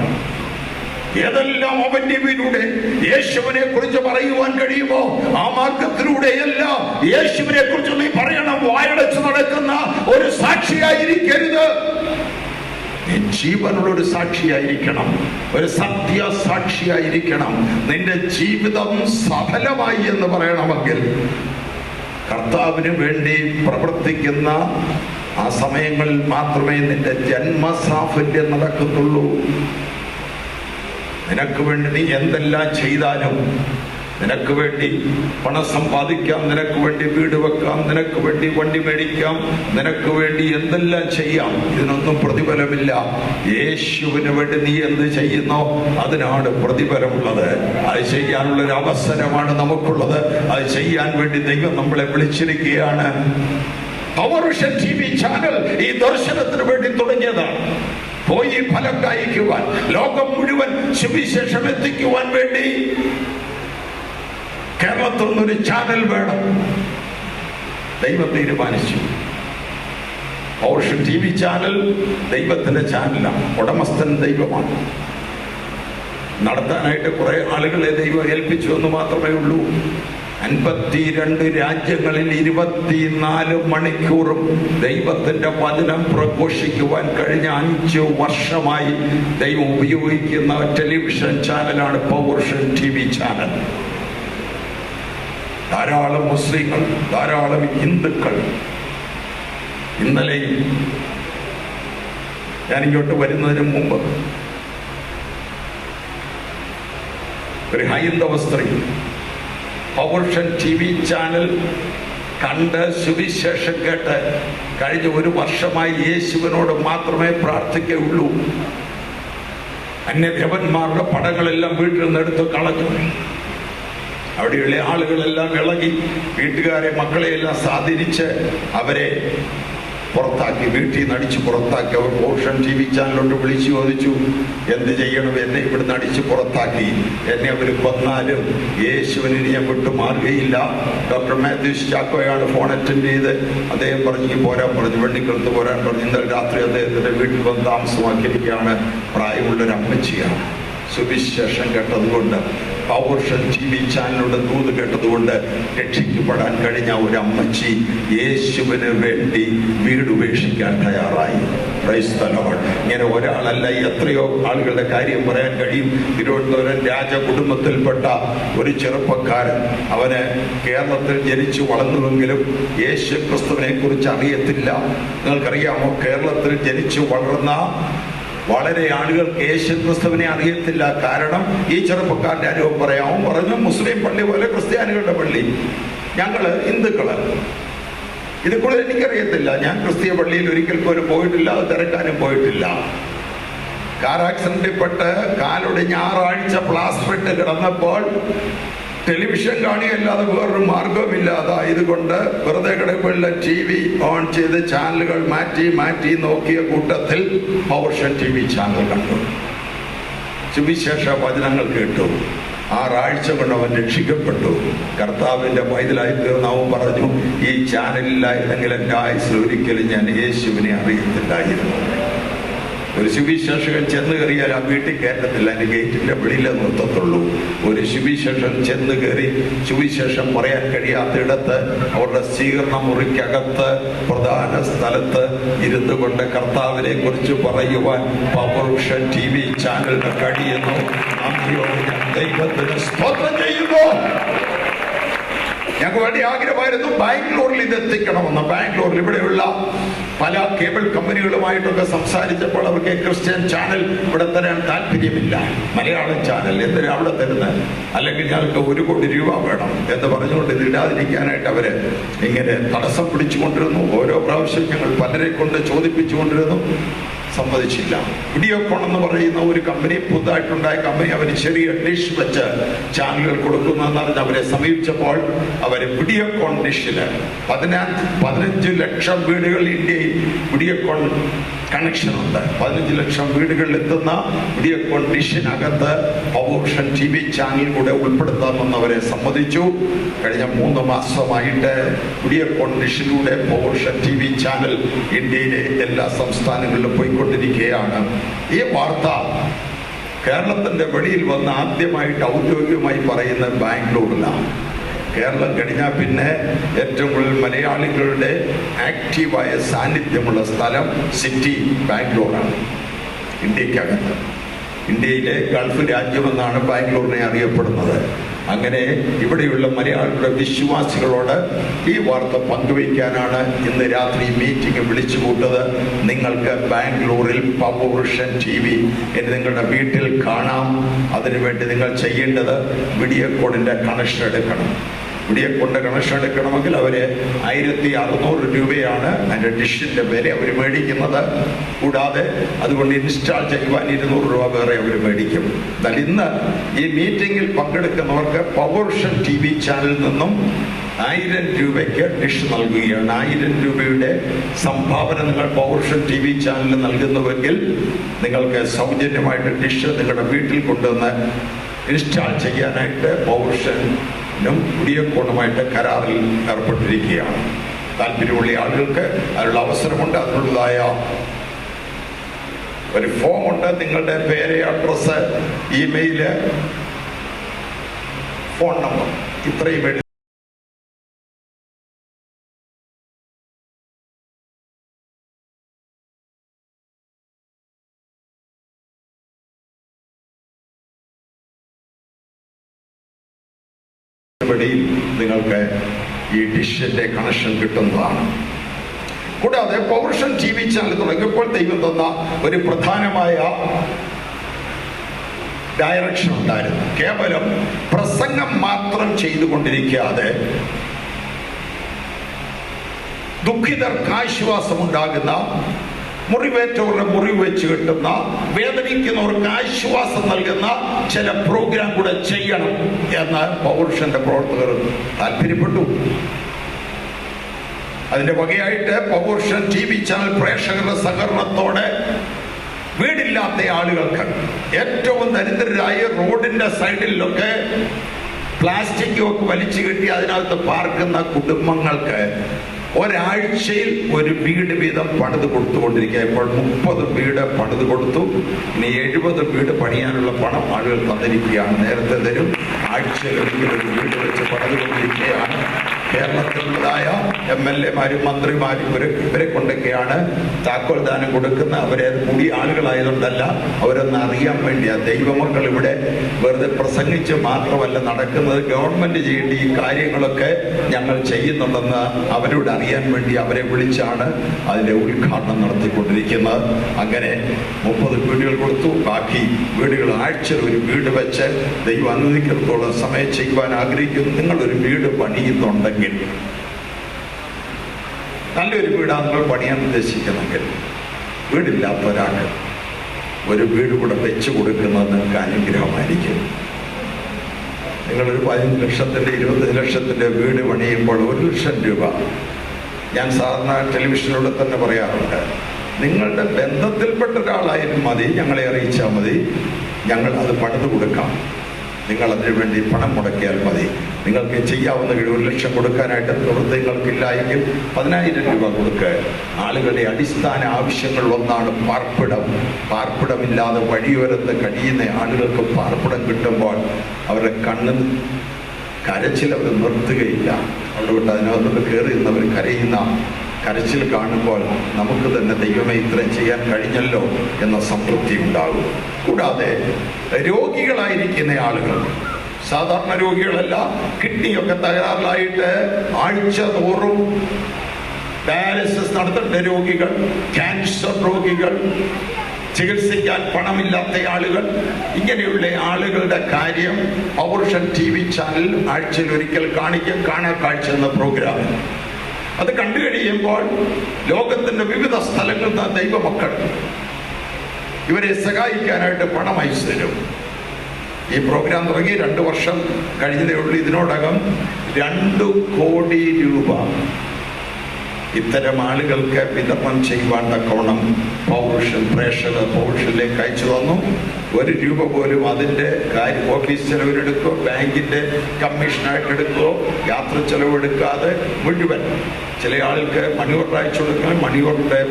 ഏതെല്ലാം അവന്യവിലൂടെ യേശുവിനെ കുറിച്ച് പറയുവാൻ കഴിയുമോ ആ മാർഗത്തിലൂടെയെല്ലാം യേശുവിനെ കുറിച്ച് നീ പറയണം. വായടച്ച് നടക്കുന്ന ഒരു സാക്ഷിയായിരിക്കരുത്. ജീവനുള്ള ഒരു സാക്ഷിയായിരിക്കണം, ഒരു സത്യസാക്ഷിയായിരിക്കണം. നിന്റെ ജീവിതം സഫലമായി എന്ന് പറയണമെങ്കിൽ കർത്താവിന് വേണ്ടി പ്രവർത്തിക്കുന്ന ആ സമയങ്ങളിൽ മാത്രമേ നിന്റെ ജന്മസാഫല്യം നടക്കത്തുള്ളൂ. നിനക്ക് വേണ്ടി നീ എന്തെല്ലാം ചെയ്താലും നിനക്ക് വേണ്ടി പണം സമ്പാദിക്കാം, നിനക്ക് വേണ്ടി വീട് വെക്കാം, നിനക്ക് വേണ്ടി വണ്ടി മേടിക്കാം, നിനക്ക് വേണ്ടി എന്തെല്ലാം ചെയ്യാം. ഇതിനൊന്നും പ്രതിഫലമില്ല. യേശുവിന് വേണ്ടി നീ എന്ത് ചെയ്യുന്നോ അതിനാണ് പ്രതിഫലമുള്ളത്. അത് ചെയ്യാനുള്ളൊരു അവസരമാണ് നമുക്കുള്ളത്. അത് ചെയ്യാൻ വേണ്ടി ദൈവം നമ്മളെ വിളിച്ചിരിക്കുകയാണ്. പവർ വിഷൻ TV ചാനൽ ഈ ദർശനത്തിന് വേണ്ടി തുടങ്ങിയതാണ്. പോയി ഫലം കായ്ക്കുവാൻ, ലോകം മുഴുവൻ സുവിശേഷം എത്തിക്കുവാൻ വേണ്ടി കേരളത്തിൽ നിന്നൊരു ചാനൽ വേണം. ദൈവം തീരുമാനിച്ചു. പവർ വിഷൻ TV ചാനൽ ദൈവത്തിന്റെ ചാനലാണ്. ഉടമസ്ഥൻ ദൈവമാണ്. നടത്താനായിട്ട് കുറെ ആളുകളെ ദൈവം ഏൽപ്പിച്ചു എന്ന് മാത്രമേ ഉള്ളൂ. 52 രാജ്യങ്ങളിൽ 24 മണിക്കൂറും ദൈവത്തിന്റെ വചനം പ്രഘോഷിക്കുവാൻ കഴിഞ്ഞ 5 വർഷമായി ദൈവം ഉപയോഗിക്കുന്ന ടെലിവിഷൻ ചാനലാണ് പവർ വിഷൻ TV ചാനൽ. ധാരാളം മുസ്ലിങ്ങൾ, ധാരാളം ഹിന്ദുക്കൾ. ഇന്നലെയും ഞാനിങ്ങോട്ട് വരുന്നതിന് മുമ്പ് ഒരു ഹൈന്ദവ സ്ത്രീ പവർ വിഷൻ TV ചാനൽ കണ്ട് സുവിശേഷം കേട്ട് കഴിഞ്ഞ 1 വർഷമായി യേശുവിനോട് മാത്രമേ പ്രാർത്ഥിക്കുകയുള്ളൂ. അന്യദേവന്മാരുടെ പടങ്ങളെല്ലാം വീട്ടിൽ നിന്ന് എടുത്ത് കളഞ്ഞു. അവിടെയുള്ള ആളുകളെല്ലാം ഇളകി, വീട്ടുകാരെ മക്കളെയെല്ലാം സ്വാധീനിച്ച് അവരെ പുറത്താക്കി, വീട്ടിൽ നിന്ന് അടിച്ച് പുറത്താക്കി. അവർ പവർ വിഷൻ TV ചാനലിലോട്ട് വിളിച്ചു ചോദിച്ചു, എന്ത് ചെയ്യണം? എന്നെ ഇവിടുന്ന് അടിച്ച് പുറത്താക്കി. എന്നെ അവർ കൊന്നാലും യേശുവിനെ ഞാൻ വിട്ടുമാറുകയില്ല. ഡോക്ടർ മാത്യൂസ് ചാക്കോയാണ് ഫോൺ അറ്റൻഡ് ചെയ്ത്. അദ്ദേഹം പറഞ്ഞു പോരാൻ പറഞ്ഞു, വെള്ളിക്കലത്ത് പോരാൻ പറഞ്ഞു. ഇന്നലെ രാത്രി അദ്ദേഹത്തിന്റെ വീട്ടിൽ വന്ന് താമസമാക്കിയിരിക്കുകയാണ്. പ്രായമുള്ളൊരു അമ്മച്ചിയാണ്. സുവിശേഷം കേട്ടതുകൊണ്ട്, പവർ വിഷൻ TV ചാനലിലൂടെ ദൂത് കേട്ടതുകൊണ്ട് രക്ഷിക്കപ്പെടാൻ കഴിഞ്ഞ ഒരു അമ്മച്ചി യേശുവിന് വേണ്ടി വീട് ഉപേക്ഷിക്കാൻ തയ്യാറായി. Praise the Lord. ഇങ്ങനെ ഒരാളല്ല, എത്രയോ ആളുകളുടെ കാര്യം പറയാൻ കഴിയും. തിരുവനന്തപുരം രാജകുടുംബത്തിൽപ്പെട്ട ഒരു ചെറുപ്പക്കാരൻ. അവന് കേരളത്തിൽ ജനിച്ചു വളർന്നുവെങ്കിലും യേശു ക്രിസ്തുവിനെ കുറിച്ച് അറിയത്തില്ല. നിങ്ങൾക്കറിയാമോ, കേരളത്തിൽ ജനിച്ചു വളർന്ന വളരെ ആളുകൾക്ക് യേശു ക്രിസ്തുവിനെ അറിയത്തില്ല. കാരണം ഈ ചെറുപ്പക്കാരൻ്റെ അനുഭവം പറയാമോ? പറഞ്ഞു, മുസ്ലിം പള്ളി പോലെ ക്രിസ്ത്യാനികളുടെ പള്ളി, ഞങ്ങള് ഹിന്ദുക്കള്. ഇത് കൂടുതൽ എനിക്കറിയത്തില്ല. ഞാൻ ക്രിസ്തീയ പള്ളിയിൽ ഒരിക്കൽ പോലും പോയിട്ടില്ല, അത് തിരക്കാനും പോയിട്ടില്ല. കാർ ആക്സിഡന്റിൽപ്പെട്ട് കാലൊടിഞ്ഞ് 6 ആഴ്ച പ്ലാസ്റ്റർ ഇട്ട് കിടന്നപ്പോൾ ടെലിവിഷൻ കാണിയല്ലാതെ വേറൊരു മാർഗവുമില്ലാതായതുകൊണ്ട് വെറുതെ കിടപ്പുള്ള TV ഓൺ ചെയ്ത് ചാനലുകൾ മാറ്റി മാറ്റി നോക്കിയ കൂട്ടത്തിൽ പവർ വിഷൻ TV ചാനൽ കണ്ടു. സുവിശേഷ വചനങ്ങൾ കേട്ടു. 6 ആഴ്ച കൊണ്ട് അവൻ രക്ഷിക്കപ്പെട്ടു. കർത്താവിന്റെ പൈതലായി തീർന്ന് അവൻ പറഞ്ഞു, ഈ ചാനലിലായിരുന്നെങ്കിൽ എൻ്റെ ആയുസ്സിൽ ഒരിക്കലും ഞാൻ യേശുവിനെ അറിയത്തില്ലായിരുന്നു. ഒരു സുവിശേഷകൻ ചെന്ന് കയറിയാൽ ആ വീട്ടിൽ കയറ്റത്തില്ല, എൻ്റെ ഗേറ്റിന്റെ വെളിയിലെ നിർത്തത്തുള്ളൂ. ഒരു സുവിശേഷൻ ചെന്ന് കയറി സുവിശേഷം പറയാൻ കഴിയാത്തിടത്ത് അവരുടെ സ്വീകരണ മുറിക്കകത്ത് പ്രധാന സ്ഥലത്ത് ഇരുന്നു കൊണ്ട് കർത്താവിനെ കുറിച്ച് പറയുവാൻ പവർ വിഷൻ TV ചാനലിന് കഴിയുന്നു. ദൈവത്തിന് സ്തോത്രം ചെയ്യുന്നു. ഞങ്ങൾക്ക് വേണ്ടി ആഗ്രഹമായിരുന്നു ബാംഗ്ലൂരിൽ ഇത് എത്തിക്കണമെന്ന്. ബാംഗ്ലൂരിൽ ഇവിടെയുള്ള പല കേബിൾ കമ്പനികളുമായിട്ടൊക്കെ സംസാരിച്ചപ്പോൾ അവർക്ക് ക്രിസ്ത്യൻ ചാനൽ ഇവിടെ തരാൻ താല്പര്യമില്ല. മലയാളം ചാനൽ എന്തിനാ അവിടെ തരുന്നത്? അല്ലെങ്കിൽ ഞങ്ങൾക്ക് 1 കോടി രൂപ വേണം എന്ന് പറഞ്ഞുകൊണ്ട് ഇതിടാതിരിക്കാനായിട്ട് അവര് ഇങ്ങനെ തടസ്സം പിടിച്ചുകൊണ്ടിരുന്നു. ഓരോ പ്രാവശ്യം ഞങ്ങൾ പലരെ കൊണ്ട് ചോദിപ്പിച്ചുകൊണ്ടിരുന്നു. സമ്മതിച്ചില്ല. വീഡിയോകോൺ എന്ന് പറയുന്ന ഒരു കമ്പനി, പുതുതായിട്ടുണ്ടായ കമ്പനി, അവര് ചെറിയ ഡിഷ് വെച്ച് ചാനലുകൾ കൊടുക്കുന്നതെന്ന് പറഞ്ഞ് അവരെ സമീപിച്ചപ്പോൾ അവര് വീഡിയോകോൺ ഡിഷില് 15 ലക്ഷം വീടുകൾ ഇന്ത്യയിൽ വീഡിയോകോൺ കണക്ഷൻ ഉണ്ട്. 15 ലക്ഷം വീടുകളിൽ എത്തുന്ന വീഡിയോകോൺ ഡിഷിനകത്ത് പവർ വിഷൻ TV ചാനൽ കൂടെ ഉൾപ്പെടുത്താമെന്ന് അവരെ സമ്മതിച്ചു. കഴിഞ്ഞ 3 മാസമായിട്ട് വീഡിയോകോൺ ഡിഷിലൂടെ പവർ വിഷൻ TV ചാനൽ ഇന്ത്യയിലെ എല്ലാ സംസ്ഥാനങ്ങളിലും പോയിക്കൊണ്ടിരിക്കുകയാണ്. ഈ വാർത്ത കേരളത്തിന്റെ വെളിയിൽ വന്ന് ആദ്യമായിട്ട് ഔദ്യോഗികമായി പറയുന്നത് ബാംഗ്ലൂരിലാണ്. കേരളം കഴിഞ്ഞാൽ പിന്നെ ഏറ്റവും കൂടുതൽ മലയാളികളുടെ ആക്റ്റീവായ സാന്നിധ്യമുള്ള സ്ഥലം, സിറ്റി ബാംഗ്ലൂരാണ്. ഇന്ത്യക്കകത്ത് ഇന്ത്യയിലെ ഗൾഫ് രാജ്യമെന്നാണ് ബാംഗ്ലൂരിനെ അറിയപ്പെടുന്നത്. അങ്ങനെ ഇവിടെയുള്ള മലയാളികളുടെ വിശ്വാസികളോട് ഈ വാർത്ത പങ്കുവയ്ക്കാനാണ് ഇന്ന് രാത്രി മീറ്റിംഗ് വിളിച്ചു കൂട്ടത്. നിങ്ങൾക്ക് ബാംഗ്ലൂരിൽ പവർവിഷൻ TV നിങ്ങളുടെ വീട്ടിൽ കാണാം. അതിനുവേണ്ടി നിങ്ങൾ ചെയ്യേണ്ടത് വീഡിയോകോണിൻ്റെ കണക്ഷൻ എടുക്കണം. വീഡിയോകോണിൻ്റെ കണക്ഷൻ എടുക്കണമെങ്കിൽ അവർ 1600 രൂപയാണ് അതിൻ്റെ ഡിഷിൻ്റെ വില അവർ മേടിക്കുന്നത്. കൂടാതെ അതുകൊണ്ട് ഇൻസ്റ്റാൾ ചെയ്യുവാൻ 200 രൂപ വേറെ അവർ മേടിക്കും. എന്നാൽ ഇന്ന് ഈ മീറ്റിങ്ങിൽ പങ്കെടുക്കുന്നവർക്ക് പവർവിഷൻ TV ചാനലിൽ നിന്നും 1000 രൂപയ്ക്ക് ഡിഷ് നൽകുകയാണ്. 1000 രൂപയുടെ സംഭാവന നിങ്ങൾ പവർവിഷൻ TV ചാനലിൽ നൽകുന്നുവെങ്കിൽ നിങ്ങൾക്ക് സൗജന്യമായിട്ട് ഡിഷ് നിങ്ങളുടെ വീട്ടിൽ കൊണ്ടുവന്ന് ഇൻസ്റ്റാൾ ചെയ്യാനായിട്ട് പവർവിഷനും വീഡിയോകോണുമായിട്ട് കരാറിൽ ഏർപ്പെട്ടിരിക്കുകയാണ്. താല്പര്യമുള്ള ആളുകൾക്ക് അതിനുള്ള അവസരമുണ്ട്. അതിനുള്ളതായ ഒരു ഫോമുണ്ട്. നിങ്ങളുടെ പേര്, അഡ്രസ്, ഇമെയില്, ഫോൺ നമ്പർ ഇത്രയും എഴുതി നിങ്ങൾക്ക് ഈ ഡിഷിന്റെ കണക്ഷൻ കിട്ടുന്നതാണ്. കൂടാതെ പവർവിഷൻ TV ചാനൽ തുടങ്ങിയപ്പോൾ ദൈവം തന്ന ഒരു പ്രധാനമായ ഡയറക്ഷൻ ഉണ്ടായിരുന്നു. കേവലം പ്രസംഗം മാത്രം ചെയ്തുകൊണ്ടിരിക്കാതെ ദുഃഖിതർക്ക് ആശ്വാസമുണ്ടാകുന്ന, മുറിവേറ്റവരുടെ മുറിവ് വെച്ച് കിട്ടുന്ന, വേദനിക്കുന്നവർക്ക് ആശ്വാസം നൽകുന്ന ചില പ്രോഗ്രാം കൂടെ ചെയ്യണം എന്ന് പവർവിഷന്റെ പ്രവർത്തകർ താല്പര്യപ്പെട്ടു. അതിന്റെ വകയായിട്ട് പവർവിഷൻ TV ചാനൽ പ്രേക്ഷകരുടെ സഹകരണത്തോടെ വീടില്ലാത്ത ആളുകൾക്ക്, ഏറ്റവും ദരിദ്രരായ റോഡിന്റെ സൈഡിലൊക്കെ പ്ലാസ്റ്റിക് ഒക്കെ വലിച്ചു കെട്ടി അതിനകത്ത് പാർക്കുന്ന കുടുംബങ്ങൾക്ക് ഒരാഴ്ചയിൽ ഒരു വീട് വീതം പണിത് കൊടുത്തുകൊണ്ടിരിക്കുക. ഇപ്പോൾ 30 വീട് പണിത് കൊടുത്തു. ഇനി 70 വീട് പണിയാനുള്ള പണം ആളുകൾ തന്നിരിക്കുകയാണ്. നേരത്തെ തരും. ആഴ്ചയിൽ ഒരു വീട് വെച്ച് പണിതുകൊണ്ടിരിക്കുകയാണ്. കേരളത്തിലുള്ളതായ MLA-മാരും മന്ത്രിമാരും ഇവരെ കൊണ്ടൊക്കെയാണ് താക്കോൽദാനം കൊടുക്കുന്ന. അവരെ കൂടി ആളുകളായതുകൊണ്ടല്ല, അവരൊന്ന് അറിയാൻ വേണ്ടിയാ. ദൈവമക്കൾ ഇവിടെ വെറുതെ പ്രസംഗിച്ച് മാത്രമല്ല നടക്കുന്നത്. ഗവൺമെന്റ് ചെയ്യേണ്ട ഈ കാര്യങ്ങളൊക്കെ ഞങ്ങൾ ചെയ്യുന്നുണ്ടെന്ന് അവരോട് അറിയാൻ വേണ്ടി അവരെ വിളിച്ചാണ് അതിന്റെ ഉദ്ഘാടനം നടത്തിക്കൊണ്ടിരിക്കുന്നത്. അങ്ങനെ 30 വീടുകൾ കൊടുത്തു. ബാക്കി വീടുകൾ ആഴ്ചയിൽ ഒരു വീട് വെച്ച് ദൈവം അനുവദിക്കത്തോളം സമയം ചെയ്യുവാൻ ആഗ്രഹിക്കുന്നു. നിങ്ങളൊരു വീട് പണിയുന്നുണ്ടെങ്കിൽ, നല്ലൊരു വീടാണ് നിങ്ങൾ പണിയാൻ ഉദ്ദേശിക്കുന്നെങ്കിൽ, വീടില്ലാത്ത ഒരാൾക്ക് ഒരു വീട് കൂടെ വെച്ച് കൊടുക്കുന്നത് നിങ്ങൾക്ക് അനുഗ്രഹമായിരിക്കും. നിങ്ങളൊരു 15 ലക്ഷത്തിൻ്റെ 20 ലക്ഷത്തിൻ്റെ വീട് പണിയുമ്പോൾ 1 ലക്ഷം രൂപ, ഞാൻ സാധാരണ ടെലിവിഷനിലൂടെ തന്നെ പറയാറുണ്ട്, നിങ്ങളുടെ ബന്ധത്തിൽപ്പെട്ട ഒരാളായാലും മതി, ഞങ്ങളെ അറിയിച്ചാൽ മതി, ഞങ്ങൾ അത് പണിത് കൊടുക്കാം. നിങ്ങൾ അതിനു വേണ്ടി പണം മുടക്കിയാൽ മതി. നിങ്ങൾക്ക് ചെയ്യാവുന്ന 1 ലക്ഷം കൊടുക്കാനായിട്ട് തുടർന്ന് നിങ്ങൾക്കില്ല എങ്കിൽ 10,000 രൂപ കൊടുക്കുക. ആളുകളുടെ അടിസ്ഥാന ആവശ്യങ്ങൾ ഒന്നാണ് പാർപ്പിടം. പാർപ്പിടമില്ലാതെ വഴിയോരത്ത് കഴിയുന്ന ആളുകൾക്ക് പാർപ്പിടം കിട്ടുമ്പോൾ അവരുടെ കണ്ണിൽ കരച്ചിൽ അവർ നിർത്തുകയില്ല. അതുകൊണ്ട് അതിനകത്തോട്ട് കയറി നിന്നവർ കരയുന്ന കരച്ചിൽ കാണുമ്പോൾ നമുക്ക് തന്നെ ദൈവമേ ഇത്രയും ചെയ്യാൻ കഴിഞ്ഞല്ലോ എന്ന സംതൃപ്തി ഉണ്ടാകും. കൂടാതെ രോഗികളായിരിക്കുന്ന ആളുകൾ, സാധാരണ രോഗികളല്ല, കിഡ്നിയൊക്കെ തകരാറിലായിട്ട് ആഴ്ച തോറും ഡയാലിസിസ് നടത്തേണ്ട രോഗികൾ, ക്യാൻസർ രോഗികൾ, ചികിത്സിക്കാൻ പണമില്ലാത്ത ആളുകൾ, ഇങ്ങനെയുള്ള ആളുകളുടെ കാര്യം പവർവിഷൻ TV ചാനൽ ആഴ്ചയിൽ ഒരിക്കൽ കാണിക്കും. കാണാ കാഴ്ച എന്ന പ്രോഗ്രാം. അത് കണ്ടു കഴിയുമ്പോൾ ലോകത്തിന്റെ വിവിധ സ്ഥലങ്ങളിൽ നിന്ന് ദൈവമക്കൾ ഇവരെ സഹായിക്കാനായിട്ട് പണം അയച്ചു തരും. ഈ പ്രോഗ്രാം തുടങ്ങി 2 വർഷം കഴിഞ്ഞതേ ഉള്ളൂ. ഇതിനോടകം 2 കോടി രൂപ ഇത്തരം ആളുകൾക്ക് വിതരണം ചെയ്യുവാൻ തക്കവണ്ണം പവർവിഷൻ പ്രേക്ഷകർ പവർവിഷനിലേക്ക് അയച്ചു തന്നു. 1 രൂപ പോലും അതിൻ്റെ കാര്യം ഓഫീസ് ചെലവിലെടുക്കുകയോ ബാങ്കിൻ്റെ കമ്മീഷനായിട്ട് എടുക്കുകയോ യാത്ര ചെലവെടുക്കാതെ മുഴുവൻ, ചില ആൾക്ക് മണി ഓർഡർ അയച്ചു കൊടുക്കാൻ മണി ഓർഡറിൻ്റെ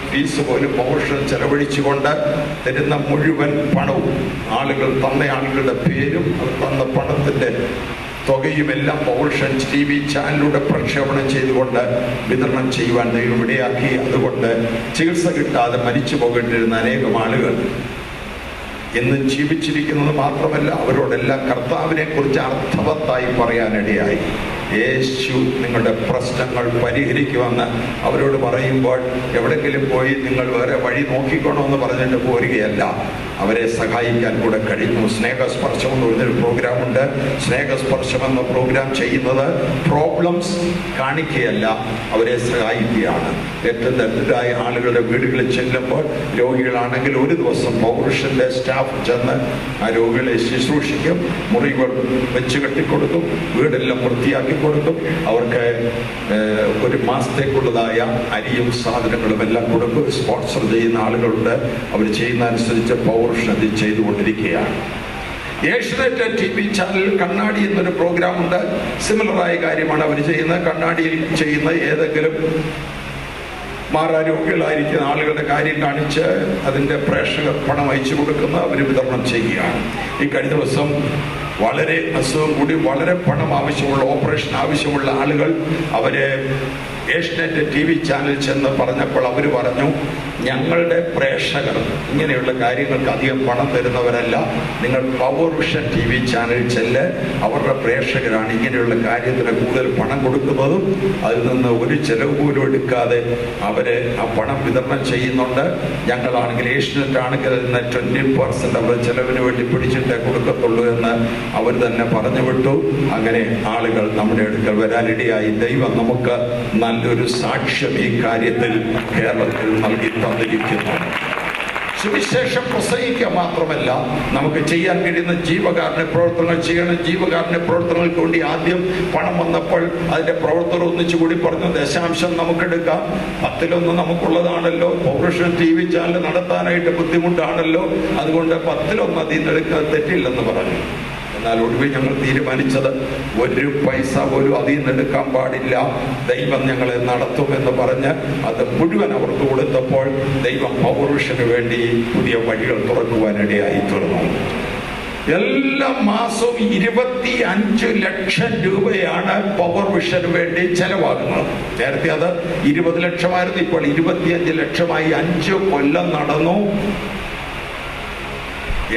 ഫീസ് പോലും പവർവിഷൻ ചെലവഴിച്ചുകൊണ്ട് തരുന്ന മുഴുവൻ പണവും ആളുകൾ തന്ന ആളുകളുടെ പേരും അവർ തന്ന പണത്തിൻ്റെ തുകയുമെല്ലാം പവർവിഷൻ TV ചാനലിലൂടെ പ്രക്ഷേപണം ചെയ്തുകൊണ്ട് വിതരണം ചെയ്യുവാൻ ദൈവം ഇടയാക്കി. അതുകൊണ്ട് ചികിത്സ കിട്ടാതെ മരിച്ചു പോകേണ്ടിരുന്ന അനേകം ആളുകൾ ഇന്നും ജീവിച്ചിരിക്കുന്നത് മാത്രമല്ല, അവരോടെല്ലാം കർത്താവിനെ കുറിച്ച് അർത്ഥവത്തായി പറയാനിടയായി. യേശു നിങ്ങളുടെ പ്രശ്നങ്ങൾ പരിഹരിക്കുമെന്ന് അവരോട് പറയുമ്പോൾ എവിടെങ്കിലും പോയി നിങ്ങൾ വേറെ വഴി നോക്കിക്കോണമെന്ന് പറഞ്ഞിട്ട് പോരുകയല്ല, അവരെ സഹായിക്കാൻ കൂടെ കഴിഞ്ഞു. സ്നേഹസ്പർശം എന്ന് പറഞ്ഞൊരു പ്രോഗ്രാമുണ്ട്. സ്നേഹസ്പർശം എന്ന പ്രോഗ്രാം ചെയ്യുന്നത് പ്രോബ്ലംസ് കാണിക്കുകയല്ല, അവരെ സഹായിക്കുകയാണ്. ഏറ്റവും ദരിദ്രരായ ആളുകളുടെ വീടുകളിൽ ചെല്ലുമ്പോൾ, രോഗികളാണെങ്കിൽ ഒരു ദിവസം പൗരുഷന്റെ സ്റ്റാഫ് ചെന്ന് ആ രോഗികളെ ശുശ്രൂഷിക്കും, മുറികൾ വെച്ച് കെട്ടിക്കൊടുക്കും, വീടെല്ലാം വൃത്തിയാക്കി കൊടുക്കും, അവർക്ക് ഒരു മാസത്തേക്കുള്ളതായ അരിയും സാധനങ്ങളും എല്ലാം കൊടുക്കും. സ്പോൺസർ ചെയ്യുന്ന ആളുകളുണ്ട്, അവർ ചെയ്യുന്ന അനുസരിച്ച് പൗരുഷതി ചെയ്തുകൊണ്ടിരിക്കുകയാണ്. ഏഷ്യനെറ്റ് TV ചാനലിൽ കണ്ണാടി എന്നൊരു പ്രോഗ്രാം ഉണ്ട്. സിമിലറായ കാര്യമാണ് അവർ ചെയ്യുന്നത്. കണ്ണാടിയിൽ ചെയ്യുന്ന ഏതെങ്കിലും മാറാരോഗ്യങ്ങളായിരിക്കുന്ന ആളുകളുടെ കാര്യം കാണിച്ച് അതിൻ്റെ പ്രേക്ഷകർ പണം അയച്ചു കൊടുക്കുന്ന അവർ വിതരണം ചെയ്യുകയാണ്. ഈ കഴിഞ്ഞ ദിവസം വളരെ അസുഖം കൂടി വളരെ പണം ആവശ്യമുള്ള, ഓപ്പറേഷൻ ആവശ്യമുള്ള ആളുകൾ അവരെ ഏഷ്യനെറ്റ് TV ചാനൽ ചെന്ന് പറഞ്ഞപ്പോൾ അവർ പറഞ്ഞു, ഞങ്ങളുടെ പ്രേക്ഷകർ ഇങ്ങനെയുള്ള കാര്യങ്ങൾക്ക് അധികം പണം തരുന്നവരല്ല, നിങ്ങൾ പവർ വിഷൻ TV ചാനൽ ചെല്ല്, അവരുടെ പ്രേക്ഷകരാണ് ഇങ്ങനെയുള്ള കാര്യത്തിന് കൂടുതൽ പണം കൊടുക്കുന്നതും അതിൽ നിന്ന് ഒരു ചെലവ് പോലും എടുക്കാതെ അവര് ആ പണം വിതരണം ചെയ്യുന്നുണ്ട്. ഞങ്ങളാണെങ്കിൽ ഏഷ്യനെറ്റ് ആണെങ്കിൽ അതിന് 20% അവരുടെ ചെലവിന് വേണ്ടി പിടിച്ചിട്ടേ കൊടുക്കത്തുള്ളൂ എന്ന് അവർ തന്നെ പറഞ്ഞു വിട്ടു. അങ്ങനെ ആളുകൾ നമ്മുടെ അടുക്കൽ വരാനിടയായി. ദൈവം നമുക്ക് നല്ലൊരു സാക്ഷ്യം ഈ കാര്യത്തിൽ കേരളത്തിൽ നൽകി തന്നിരിക്കുന്നു. സുവിശേഷം പ്രസംഗിക്കുക മാത്രമല്ല, നമുക്ക് ചെയ്യാൻ കഴിയുന്ന ജീവകാരുണ്യ പ്രവർത്തനങ്ങൾ ചെയ്യണം. ജീവകാരുണ്യ പ്രവർത്തനങ്ങൾക്ക് വേണ്ടി ആദ്യം പണം വന്നപ്പോൾ അതിന്റെ പ്രവർത്തനം ഒന്നിച്ചുകൂടി പറഞ്ഞു, ദശാംശം നമുക്കെടുക്കാം, 10% നമുക്കുള്ളതാണല്ലോ. പൗരുഷൻ TV ചാനൽ നടത്താനായിട്ട് ബുദ്ധിമുട്ടാണല്ലോ, അതുകൊണ്ട് 10% അതിൽ നിന്ന് എടുക്കാൻ തെറ്റില്ലെന്ന് പറഞ്ഞു. എന്നാൽ ഒടുവിൽ ഞങ്ങൾ തീരുമാനിച്ചത് 1 പൈസ പോലും അതിൽ നിന്ന് എടുക്കാൻ പാടില്ല, ദൈവം ഞങ്ങളെ നടത്തുമെന്ന് പറഞ്ഞ് അത് മുഴുവൻ അവർക്ക് കൊടുത്തപ്പോൾ ദൈവം പൗരുഷന് വേണ്ടി പുതിയ വഴികൾ തുറക്കുവാനിടയായി തീർന്നു. എല്ലാ മാസവും 25 ലക്ഷം രൂപയാണ് പവർ വിഷന് വേണ്ടി ചെലവാകുന്നത്. നേരത്തെ അത് 20 ലക്ഷമായിരുന്നു, ഇപ്പോൾ 25 ലക്ഷമായി. 5 കൊല്ലം നടന്നു.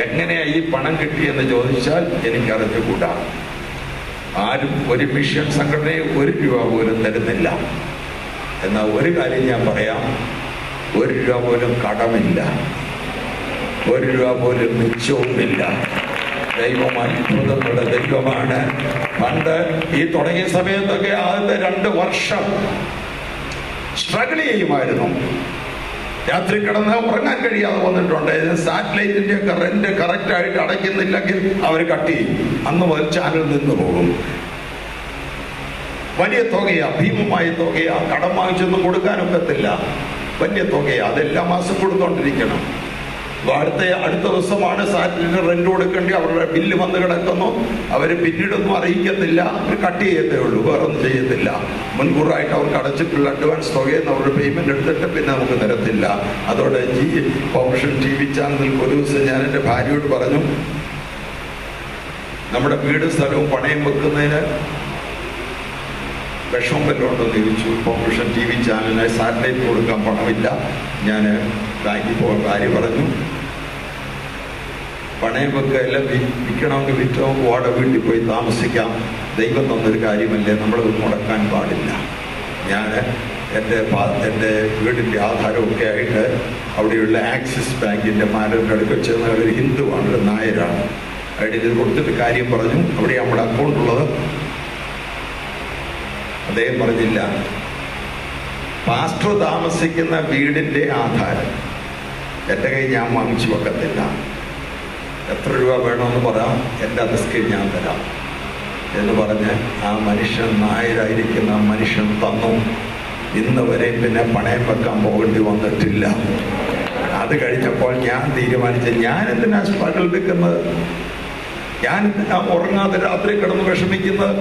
എങ്ങനെയാ ഈ പണം കിട്ടിയെന്ന് ചോദിച്ചാൽ എനിക്കറിഞ്ഞുകൂടാ. ആരും ഒരു മിഷൻ സംഘടനയെ 1 രൂപ പോലും തരുന്നില്ല. എന്നാൽ ഒരു കാര്യം ഞാൻ പറയാം, 1 രൂപ പോലും കടമില്ല, 1 രൂപ പോലും മിച്ചവുമില്ല. ദൈവം അത്ഭുതങ്ങളുടെ ദൈവമാണ്. പണ്ട് ഈ തുടങ്ങിയ സമയത്തൊക്കെ ആദ്യത്തെ 2 വർഷം സ്ട്രഗിൾ ചെയ്യുമായിരുന്നു. രാത്രി കിടന്ന് ഉറങ്ങാൻ കഴിയാതെ വന്നിട്ടുണ്ട്. സാറ്റലൈറ്റിന്റെ ഒക്കെ റെന്റ് കറക്റ്റ് ആയിട്ട് അടയ്ക്കുന്നില്ലെങ്കിൽ അവർ കട്ട് ചെയ്യും. അന്ന് മുതൽ ചാനൽ നിന്ന് പോകും. വലിയ തുകയാ, ഭീമമായ തുകയാ. കടം വാങ്ങിച്ചൊന്നും കൊടുക്കാനൊക്കത്തില്ല, വലിയ തുകയാ. അതെല്ലാ മാസം കൊടുത്തോണ്ടിരിക്കണം. അടുത്ത ദിവസമാണ് സാറ്റലൈറ്റ് റെന്റ് കൊടുക്കേണ്ടി, അവരുടെ ബില്ല് വന്ന് കിടക്കുന്നു. അവര് പിന്നീടൊന്നും അറിയിക്കത്തില്ല, അവർ കട്ട് ചെയ്യത്തേ ഉള്ളൂ, വേറൊന്നും ചെയ്യത്തില്ല. മുൻകൂറായിട്ട് അവർക്ക് അടച്ചിട്ടുള്ള അഡ്വാൻസ് തുകയിൽ നിന്ന് അവരുടെ പേയ്മെന്റ് എടുത്തിട്ട് പിന്നെ നമുക്ക് തരത്തില്ല. അതോടെ പൗരുഷൻ TV ചാനലിൽ ഒരു ദിവസം ഞാൻ എൻ്റെ ഭാര്യയോട് പറഞ്ഞു, നമ്മുടെ വീട് സ്ഥലവും പണയം വെക്കുന്നതിന് വിഷമം വല്ലതും ഉണ്ടെന്ന് ചോദിച്ചു. പൗരുഷൻ TV ചാനലിന് സാറ്റലൈറ്റ് കൊടുക്കാൻ പണമില്ല. ഞാൻ ബാങ്കിൽ പോകാൻ ഭാര്യ പറഞ്ഞു, പണയം വെക്കുക, എല്ലാം വിൽക്കണമെങ്കിൽ വിറ്റോ, വാടക വീട്ടിൽ പോയി താമസിക്കാം, ദൈവം തന്നൊരു കാര്യമല്ലേ, നമ്മളത് മുടക്കാൻ പാടില്ല. ഞാൻ എൻ്റെ വീടിൻ്റെ ആധാരമൊക്കെ ആയിട്ട് അവിടെയുള്ള ആക്സിസ് ബാങ്കിൻ്റെ മാനേജറിൻ്റെ അടുക്കൽ ചെന്ന ഒരു ഹിന്ദുവാണ്, ഒരു നായരാണ്. അവിടെ ഇത് കൊടുത്തിട്ട് കാര്യം പറഞ്ഞു. അവിടെ നമ്മുടെ അക്കൗണ്ട് ഉള്ളത്. അദ്ദേഹം പറഞ്ഞില്ല, പാസ്റ്റർ താമസിക്കുന്ന വീടിൻ്റെ ആധാരം എൻ്റെ കയ്യിൽ ഞാൻ വാങ്ങിച്ചു വെക്കത്തില്ല, എത്ര രൂപ വേണമെന്ന് പറയാം, എൻ്റെ അധിസ്കയിൽ ഞാൻ തരാം എന്ന് പറഞ്ഞ് ആ മനുഷ്യൻ, നായരായിരിക്കുന്ന മനുഷ്യൻ തന്നു. ഇന്ന് വരെ പിന്നെ പണയം വെക്കാൻ പോകേണ്ടി വന്നിട്ടില്ല. അത് കഴിഞ്ഞപ്പോൾ ഞാൻ തീരുമാനിച്ചു, ഞാൻ എന്തിനാ സ്ട്രഗിൾ എടുക്കുന്നത്? ഞാൻ ഉറങ്ങാതെ രാത്രി കിടന്ന് വിഷമിക്കുന്നത്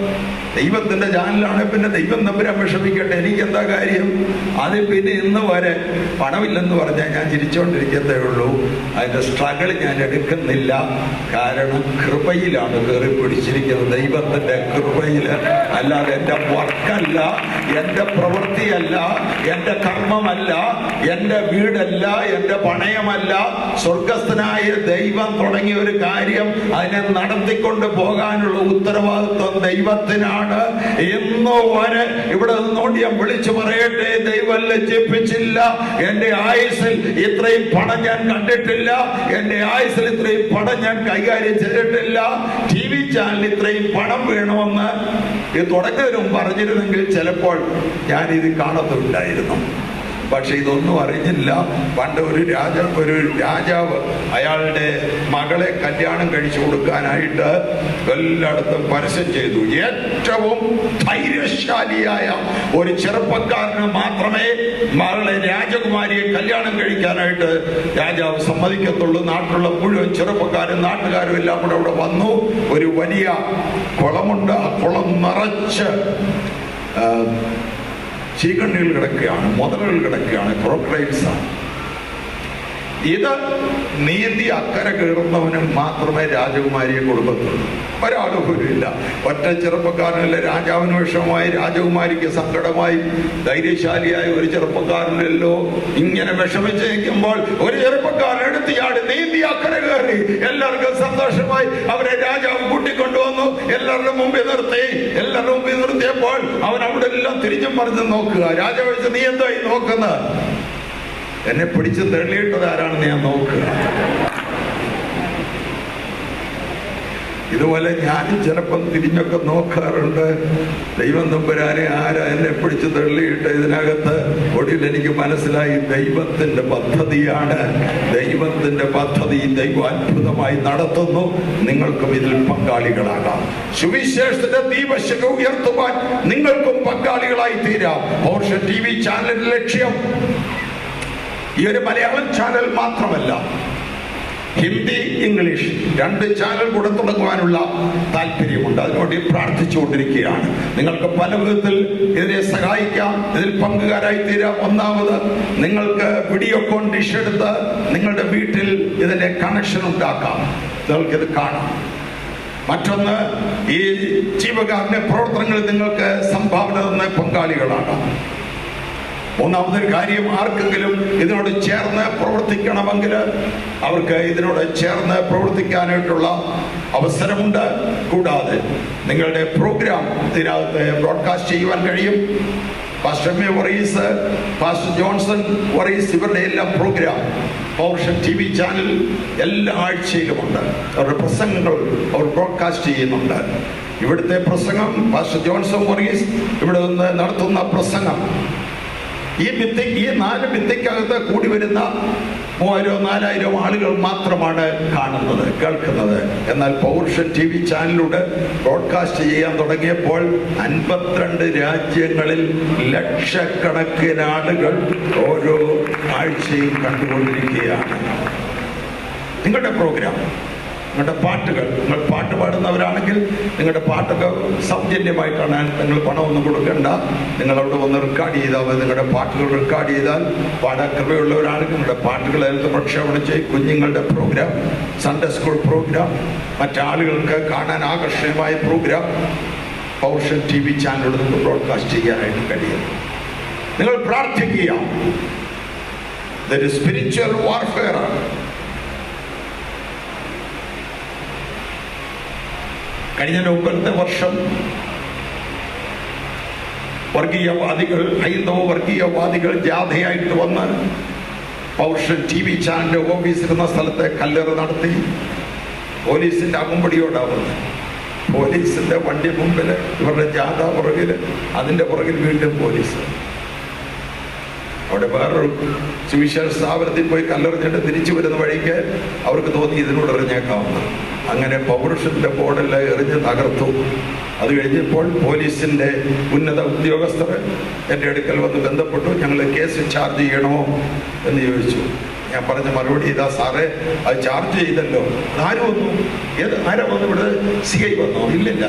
ദൈവത്തിന്റെ ചാനലാണ്. പിന്നെ ദൈവം തമ്പുരാൻ വിഷമിക്കട്ടെ, എനിക്കെന്താ കാര്യം? അതിൽ പിന്നെ ഇന്ന് വരെ പണമില്ലെന്ന് പറഞ്ഞാൽ ഞാൻ ചിരിച്ചുകൊണ്ടിരിക്കത്തേ ഉള്ളൂ. അതിന്റെ സ്ട്രഗിൾ ഞാൻ എടുക്കുന്നില്ല. കാരണം കൃപയിലാണ് കയറി പിടിച്ചിരിക്കുന്നത്, ദൈവത്തിന്റെ കൃപയില്. അല്ലാതെ എൻ്റെ വർക്കല്ല, എൻ്റെ പ്രവൃത്തിയല്ല, എൻ്റെ കർമ്മമല്ല, എൻ്റെ വീടല്ല, എൻ്റെ പണയമല്ല. സ്വർഗസ്ഥനായ ദൈവം തുടങ്ങിയ ഒരു കാര്യം അതിനെ നടത്തിക്കൊണ്ട് പോകാനുള്ള ഉത്തരവാദിത്വം ദൈവത്തിനാണ്. ഇന്ന് വരെ ഇവിടെ നിന്നുകൊണ്ട് ഞാൻ വിളിച്ചു പറയട്ടെ, ദൈവം ലജ്ജിപ്പിച്ചില്ല. എന്റെ ആയുസ്സിൽ ഇത്രയും പണം ഞാൻ കണ്ടിട്ടില്ല. എന്റെ ആയുസ്സിൽ ഇത്രയും പണം ഞാൻ കൈകാര്യം ചെയ്തിട്ടില്ല. TV ചാനൽ ഇത്രയും പണം വേണമെന്ന് ഇത് തുടങ്ങിയവരും പറഞ്ഞിരുന്നെങ്കിൽ ചിലപ്പോൾ ഞാൻ ഇത് കാണത്തുമില്ലായിരുന്നു. പക്ഷെ ഇതൊന്നും അറിഞ്ഞില്ല. പണ്ട് ഒരു രാജാവ് അയാളുടെ മകളെ കല്യാണം കഴിച്ചു കൊടുക്കാനായിട്ട് എല്ലായിടത്തും പരസ്യം ചെയ്തു. ഏറ്റവും ധൈര്യശാലിയായ ഒരു ചെറുപ്പക്കാരന് മാത്രമേ മകളെ രാജകുമാരിയെ കല്യാണം കഴിക്കാനായിട്ട് രാജാവ് സമ്മതിക്കത്തുള്ളൂ. നാട്ടിലുള്ള മുഴുവൻ ചെറുപ്പക്കാരും നാട്ടുകാരും എല്ലാം കൂടെ അവിടെ വന്നു. ഒരു വലിയ കുളമുണ്ട്. ആ കുളം നിറച്ച് ചീകണ്ണികൾ കിടക്കുകയാണ്, മുതലുകൾ കിടക്കുകയാണ്, ക്രോക്കറൈൽസാണ്. ഇത് നീന്തി അക്കരെ കയറുന്നവന് മാത്രമേ രാജകുമാരിയെ കൊടുക്കത്തുള്ളൂ. ഒരാൾ പോലും ഇല്ല. ഒറ്റ ചെറുപ്പക്കാരനല്ല. രാജാവിന് വിഷമമായി, രാജകുമാരിക്ക് സങ്കടമായി. ധൈര്യശാലിയായ ഒരു ചെറുപ്പക്കാരനല്ലോ ഇങ്ങനെ വിഷമിച്ച് നിൽക്കുമ്പോൾ ഒരു ചെറുപ്പക്കാരൻ എടുത്തിയാട് നീന്തി അക്കരെ കയറി. എല്ലാവർക്കും സന്തോഷമായി. അവരെ രാജാവ് കൂട്ടിക്കൊണ്ടുവന്നു. എല്ലാവരുടെ മുമ്പിൽ നിർത്തി. എല്ലാവരുടെ മുമ്പിൽ നിർത്തിയപ്പോൾ അവൻ അവിടെ എല്ലാം തിരിച്ചും പറഞ്ഞ് നോക്കുക. രാജാവ് ചോദിച്ചു, നീ എന്തായി നോക്കുന്നത്? എന്നെ പിടിച്ച് തള്ളിയിട്ടത് ആരാണെന്ന് ഞാൻ നോക്കുക. ഇതുപോലെ ഞാനും ചിലപ്പം തിരിഞ്ഞൊക്കെ നോക്കാറുണ്ട്. ദൈവം തമ്പുരാനെ ആരാ എന്നെ പിടിച്ച് തള്ളിയിട്ട് ഇതിനകത്ത്? ഒടുവിൽ എനിക്ക് മനസ്സിലായി, ദൈവത്തിന്റെ പദ്ധതിയാണ്. ദൈവത്തിന്റെ പദ്ധതി ദൈവം അത്ഭുതമായി നടത്തുന്നു. നിങ്ങൾക്കും ഇതിൽ പങ്കാളികളാകാം. സുവിശേഷത്തിന്റെ ദീപശിഖ ഉയർത്തുവാൻ നിങ്ങൾക്കും പങ്കാളികളായി തീരാം. പോർഷൻ TV ചാനലിന്റെ ലക്ഷ്യം ഈ ഒരു മലയാളം ചാനൽ മാത്രമല്ല, ഹിന്ദി, ഇംഗ്ലീഷ് 2 ചാനൽ കൂടെ തുടങ്ങുവാനുള്ള താല്പര്യമുണ്ട്. അതിനുവേണ്ടി പ്രാർത്ഥിച്ചുകൊണ്ടിരിക്കുകയാണ്. നിങ്ങൾക്ക് പല വിധത്തിൽ ഇതിനെ സഹായിക്കാം, ഇതിൽ പങ്കുകാരായി തീരാം. ഒന്നാമത്, നിങ്ങൾക്ക് വീഡിയോകോൺ ഡിഷ് എടുത്ത് നിങ്ങളുടെ വീട്ടിൽ ഇതിന്റെ കണക്ഷൻ ഉണ്ടാക്കാം, നിങ്ങൾക്കിത് കാണാം. മറ്റൊന്ന്, ഈ ജീവകാരുണ്യ പ്രവർത്തനങ്ങളിൽ നിങ്ങൾക്ക് സംഭാവന തന്ന പങ്കാളികളാകാം. മൂന്നാമതൊരു കാര്യം, ആർക്കെങ്കിലും ഇതിനോട് ചേർന്ന് പ്രവർത്തിക്കണമെങ്കിൽ അവർക്ക് ഇതിനോട് ചേർന്ന് പ്രവർത്തിക്കാനായിട്ടുള്ള അവസരമുണ്ട്. കൂടാതെ നിങ്ങളുടെ പ്രോഗ്രാം ഇതിനകത്ത് ബ്രോഡ്കാസ്റ്റ് ചെയ്യുവാൻ കഴിയും. Pastor MA. Varghese, pastor Johnson Varghese, ഇവരുടെ എല്ലാം പ്രോഗ്രാം പോർഷൻ TV ചാനൽ എല്ലാ ആഴ്ചയിലുമുണ്ട്. അവരുടെ പ്രസംഗങ്ങൾ അവർ ബ്രോഡ്കാസ്റ്റ് ചെയ്യുന്നുണ്ട്. ഇവിടുത്തെ പ്രസംഗം പാസ്റ്റർ ജോൺസൺ വർഗീസ് ഇവിടെ നിന്ന് നടത്തുന്ന പ്രസംഗം ഈ 4 ഭിത്തിക്കകത്ത് കൂടി വരുന്ന 3000-4000 ആളുകൾ മാത്രമാണ് കാണുന്നത്, കേൾക്കുന്നത്. എന്നാൽ പൗർഷൻ TV ചാനലിലൂടെ ബ്രോഡ്കാസ്റ്റ് ചെയ്യാൻ തുടങ്ങിയപ്പോൾ 52 രാജ്യങ്ങളിൽ ലക്ഷക്കണക്കിന് ആളുകൾ ഓരോ ആഴ്ചയും കണ്ടുകൊണ്ടിരിക്കുകയാണ്. നിങ്ങളുടെ പ്രോഗ്രാം, നിങ്ങളുടെ പാട്ടുകൾ, നിങ്ങൾ പാട്ട് പാടുന്നവരാണെങ്കിൽ നിങ്ങളുടെ പാട്ടൊക്കെ സൗജന്യമായിട്ടാണ്. നിങ്ങൾ പണമൊന്നും കൊടുക്കേണ്ട. നിങ്ങളവിടെ വന്ന് റെക്കോർഡ് ചെയ്താൽ മതി. നിങ്ങളുടെ പാട്ടുകൾ റെക്കോർഡ് ചെയ്താൽ പാടാൻ കൃപയുള്ളവരാണെങ്കിൽ നിങ്ങളുടെ പാട്ടുകൾ അതിനകത്ത് പ്രക്ഷേപണം ചെയ്യും. കുഞ്ഞുങ്ങളുടെ പ്രോഗ്രാം, സൺഡേ സ്കൂൾ പ്രോഗ്രാം, മറ്റാളുകൾക്ക് കാണാൻ ആകർഷണീയമായ പ്രോഗ്രാം പൗർഷൻ TV ചാനലിലൂടെ നിങ്ങൾക്ക് ബ്രോഡ്കാസ്റ്റ് ചെയ്യാനായിട്ട് കഴിയും. നിങ്ങൾ പ്രാർത്ഥിക്കുക. ഇതൊരു സ്പിരിച്വൽ വാർഫെയർ ആണ്. കഴിഞ്ഞ മുമ്പത്തെ വർഷം വർഗീയവാദികൾ, ഹൈന്ദവ വർഗീയവാദികൾ ജാഥയായിട്ട് വന്ന് പൗർഷൻ TV ചാനലിന്റെ ഓഫീസിരുന്ന സ്ഥലത്തെ കല്ലെറ് നടത്തി. പോലീസിന്റെ അകമ്പടിയോടാവുന്നത്. പോലീസിന്റെ വണ്ടി മുമ്പില്, ഇവരുടെ ജാഥ പുറകില്, അതിന്റെ പുറകിൽ വീണ്ടും പോലീസ്. അവിടെ വേറൊരു സുവിശേഷ സ്ഥാപനത്തിൽ പോയി കല്ലെറിഞ്ഞിട്ട് തിരിച്ചു വരുന്ന വഴിക്ക് അവർക്ക് തോന്നി ഇതിനോട് എറിഞ്ഞേക്കാവുന്ന. അങ്ങനെ പൗരുഷന്റെ ബോർഡെല്ലാം എറിഞ്ഞ് തകർത്തു. അത് കഴിഞ്ഞപ്പോൾ പോലീസിന്റെ ഉന്നത ഉദ്യോഗസ്ഥർ എൻ്റെ അടുക്കൽ വന്ന് ബന്ധപ്പെട്ടു. ഞങ്ങൾ കേസ് ചാർജ് ചെയ്യണമോ എന്ന് ചോദിച്ചു. ഞാൻ പറഞ്ഞ മറുപടി ഇതാ, സാറേ അത് ചാർജ് ചെയ്തല്ലോ. ആര് വന്നു? ആരാ വന്നു? ഇവിടെ CI വന്നോ? ഇല്ലില്ല,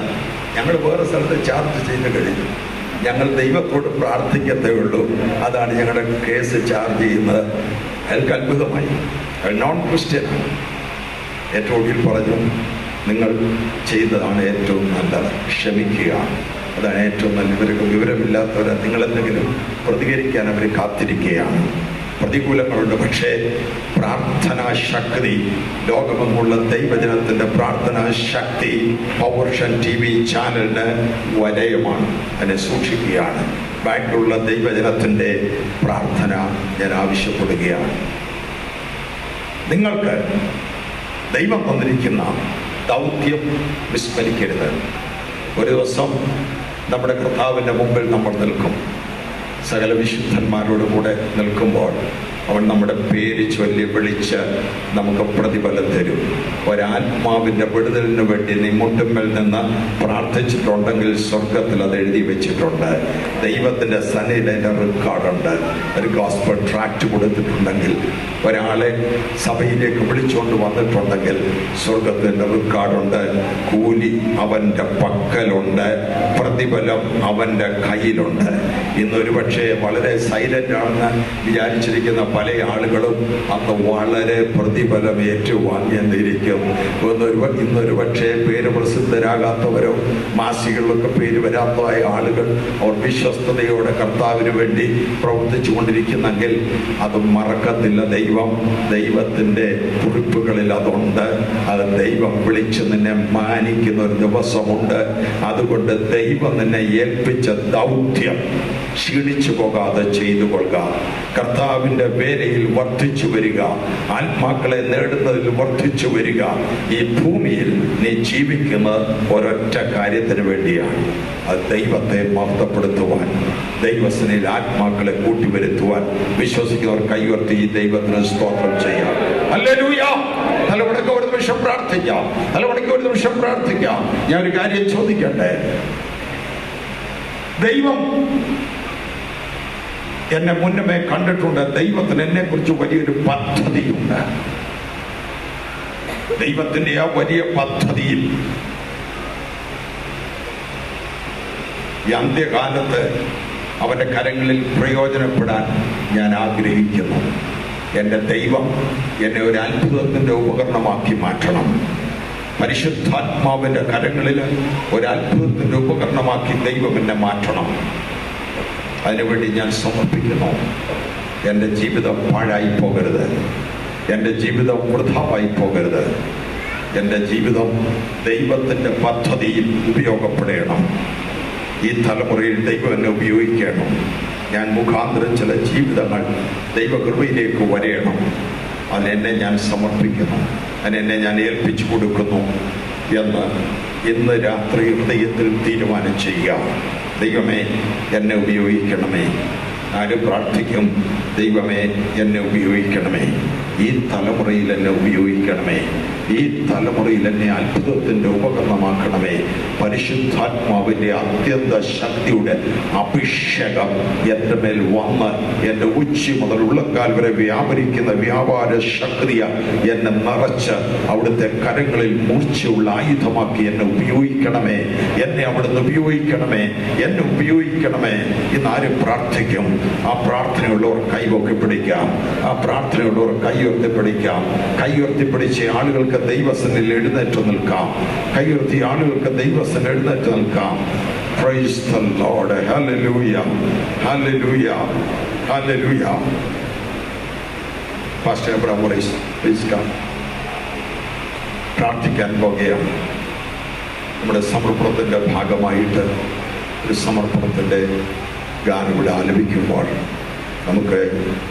ഞങ്ങൾ വേറെ സ്ഥലത്ത് ചാർജ് ചെയ്ത് കഴിഞ്ഞു. ഞങ്ങൾ ദൈവത്തോട് പ്രാർത്ഥിക്കത്തേ ഉള്ളൂ. അതാണ് ഞങ്ങളുടെ കേസ് ചാർജ് ചെയ്യുന്നത്. അയാൾക്ക് അത്ഭുതമായി. നോൺ ക്രിസ്ത്യനാണ്. ഏറ്റവും ഒടുവിൽ പറഞ്ഞു, നിങ്ങൾ ചെയ്തതാണ് ഏറ്റവും നല്ലത്, ക്ഷമിക്കുക, അതാണ് ഏറ്റവും നല്ല. ഇവർക്ക് വിവരമില്ലാത്തവരെ നിങ്ങളെന്തെങ്കിലും പ്രതികരിക്കാൻ അവർ കാത്തിരിക്കുകയാണ്. പ്രതികൂലങ്ങളുണ്ട്, പക്ഷേ പ്രാർത്ഥനാ ശക്തി, ലോകമെങ്ങുള്ള ദൈവജനത്തിൻ്റെ പ്രാർത്ഥനാ ശക്തി പവർഷൻ TV ചാനലിന് വലയമാണ്. അതിനെ സൂക്ഷിക്കുകയാണ്. ബാക്കിയുള്ള ദൈവജനത്തിൻ്റെ പ്രാർത്ഥന ഞാൻ ആവശ്യപ്പെടുകയാണ്. നിങ്ങൾക്ക് ദൈവം തന്നിരിക്കുന്ന ദൗത്യം വിസ്മരിക്കരുത്. ഒരു ദിവസം നമ്മുടെ കർത്താവിൻ്റെ മുമ്പിൽ നമ്മൾ നിൽക്കും. സകല വിശുദ്ധന്മാരോട് കൂടെ നിൽക്കുമ്പോൾ അവൻ നമ്മുടെ പേര് ചൊല്ലി വിളിച്ച് നമുക്ക് പ്രതിഫലം തരും. ഒരാത്മാവിൻ്റെ വിടുതലിന് വേണ്ടി നീ മുട്ടുമ്മൽ നിന്ന് പ്രാർത്ഥിച്ചിട്ടുണ്ടെങ്കിൽ സ്വർഗത്തിൽ അത് എഴുതി വെച്ചിട്ടുണ്ട്. ദൈവത്തിൻ്റെ സന്നിധിയിൽ അതിൻ്റെ റെക്കോർഡുണ്ട്. ഒരു ഗോസ്പൽ ട്രാക്റ്റ് കൊടുത്തിട്ടുണ്ടെങ്കിൽ, ഒരാളെ സഭയിലേക്ക് വിളിച്ചുകൊണ്ട് വന്നിട്ടുണ്ടെങ്കിൽ സ്വർഗത്തിൻ്റെ റെക്കോർഡുണ്ട്. കൂലി അവൻ്റെ പക്കലുണ്ട്, പ്രതിഫലം അവൻ്റെ കയ്യിലുണ്ട്. ഇന്നൊരു പക്ഷേ വളരെ സൈലൻ്റ് ആണെന്ന് വിചാരിച്ചിരിക്കുന്ന പല ആളുകളും അന്ന് വളരെ പ്രതിഫലം ഏറ്റുവാങ്ങിയെന്നിരിക്കും. ഇന്നൊരു പക്ഷേ പേര് പ്രസിദ്ധരാകാത്തവരോ മാസികളിലൊക്കെ പേര് വരാത്തതായ ആളുകൾ അവർ വിശ്വസ്തയോടെ കർത്താവിന് വേണ്ടി പ്രവർത്തിച്ചു കൊണ്ടിരിക്കുന്നെങ്കിൽ അത് മറക്കത്തില്ല. ദൈവത്തിൻ്റെ കുറിപ്പുകളിൽ അതുണ്ട്. അത് ദൈവം വിളിച്ച് നിന്നെ മാനിക്കുന്ന ഒരു ദിവസമുണ്ട്. അതുകൊണ്ട് ദൈവം നിന്നെ ഏൽപ്പിച്ച ദൗത്യം ക്ഷീണിച്ചു പോകാതെ ചെയ്തു കൊള്ളുക. കർത്താവിൻ്റെ വേലയിൽ വർദ്ധിച്ചു വരിക. ആത്മാക്കളെ നേടുന്നതിൽ വർദ്ധിച്ചു വരിക. ഈ ഭൂമിയിൽ നീ ജീവിക്കുന്നത് ഒരൊറ്റ കാര്യത്തിന് വേണ്ടിയാണ്. അത് ദൈവത്തെ മഹത്വപ്പെടുത്തുവാൻ, ദൈവസനയിൽ ആത്മാക്കളെ കൂട്ടിവരുത്തുവാൻ. വിശ്വസിക്കുന്നവർ കൈയുയർത്തി ഈ ദൈവത്തിന് സ്തോത്രം ചെയ്യാം. ഹല്ലേലൂയ. തലമുടക്ക് ഒരു നിമിഷം പ്രാർത്ഥിക്കാം. തലമുടക്ക് ഒരു നിമിഷം പ്രാർത്ഥിക്കാം. ഞാൻ ഒരു കാര്യം ചോദിക്കട്ടെ. ദൈവം എന്നെ മുന്നമേ കണ്ടിട്ടുണ്ട്. ദൈവത്തിന് എന്നെ കുറിച്ച് വലിയൊരു പദ്ധതിയുണ്ട്. ദൈവത്തിന്റെ ആ വലിയ പദ്ധതിയിൽ ഈ അന്ത്യകാലത്ത് അവന്റെ കരങ്ങളിൽ പ്രയോജനപ്പെടാൻ ഞാൻ ആഗ്രഹിക്കുന്നു. എൻ്റെ ദൈവം എന്നെ ഒരു അത്ഭുതത്തിന്റെ ഉപകരണമാക്കി മാറ്റണം. പരിശുദ്ധാത്മാവിന്റെ കരങ്ങളിൽ ഒരു അത്ഭുതത്തിന്റെ ഉപകരണമാക്കി ദൈവം എന്നെ മാറ്റണം. അതിനുവേണ്ടി ഞാൻ സമർപ്പിക്കുന്നു. എൻ്റെ ജീവിതം പാഴായി പോകരുത്. എൻ്റെ ജീവിതം വൃഥാവായി പോകരുത്. എൻ്റെ ജീവിതം ദൈവത്തിൻ്റെ പദ്ധതിയിൽ ഉപയോഗപ്പെടണം. ഈ തലമുറയിൽ ദൈവം എന്നെ ഉപയോഗിക്കണം. ഞാൻ മുഖാന്തരം ചില ജീവിതങ്ങൾ ദൈവകൃപയിലേക്ക് വരയണം. അതിനെന്നെ ഞാൻ സമർപ്പിക്കുന്നു. അതിനെന്നെ ഞാൻ ഏൽപ്പിച്ചു കൊടുക്കുന്നു എന്ന് ഇന്ന് രാത്രി ഹൃദയത്തിൽ തീരുമാനം ചെയ്യുക. ദൈവമേ എന്നെ ഉപയോഗിക്കണമേ. ആര് പ്രാർത്ഥിക്കും? ദൈവമേ എന്നെ ഉപയോഗിക്കണമേ. ഈ തലമുറയിൽ എന്നെ ഉപയോഗിക്കണമേ. ഈ തലമുറയിൽ എന്നെ അത്ഭുതത്തിൻ്റെ ഉപകരണമാക്കണമേ. പരിശുദ്ധാത്മാവിൻ്റെ അത്യന്ത ശക്തിയുടെ അഭിഷേകം എൻ്റെ മേൽ വന്ന് എൻ്റെ ഉച്ചി മുതൽ ഉള്ളക്കാൽ വരെ വ്യാപരിക്കുന്ന വ്യാപാര ശക്തിയ എന്നെ നിറച്ച് അവിടുത്തെ കരങ്ങളിൽ മൂർച്ചയുള്ള ആയുധമാക്കി എന്നെ ഉപയോഗിക്കണമേ. എന്നെ അവിടുന്ന് ഉപയോഗിക്കണമേ. എന്നെ ഉപയോഗിക്കണമേ. ഇന്നാരും പ്രാർത്ഥിക്കും? ആ പ്രാർത്ഥനയുള്ളവർ കൈവൊക്കെ പിടിക്കാം. ആ പ്രാർത്ഥനയുള്ളവർ കൈയുയർത്തിപ്പിടിക്കാം. കൈയുയർത്തിപ്പിടിച്ച് ആളുകൾക്ക് ദൈവസന്നിധിയിൽ എഴുന്നേറ്റ് നിൽക്കാം. കൈയുയർത്തി ആളുകൾക്ക് ദൈവസന്നിധിയിൽ എഴുന്നേറ്റ് നിൽക്കാം. Praise the Lord. Hallelujah. Hallelujah. Hallelujah. Pastor Abraham Morris, please come. പ്രാർത്ഥിക്കാൻ പോകുകയാണ്. നമ്മുടെ സമർപ്പണത്തിൻ്റെ ഭാഗമായിട്ട് ഒരു സമർപ്പണത്തിൻ്റെ ഗാനം ഇവിടെ ആലപിക്കുമ്പോൾ നമുക്ക്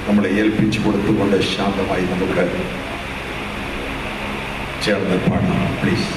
നമ്മളെ ഏൽപ്പിച്ചു കൊടുത്തുകൊണ്ട് ശാന്തമായി നമുക്ക് ചേർന്ന് പാടാം. പ്ലീസ്.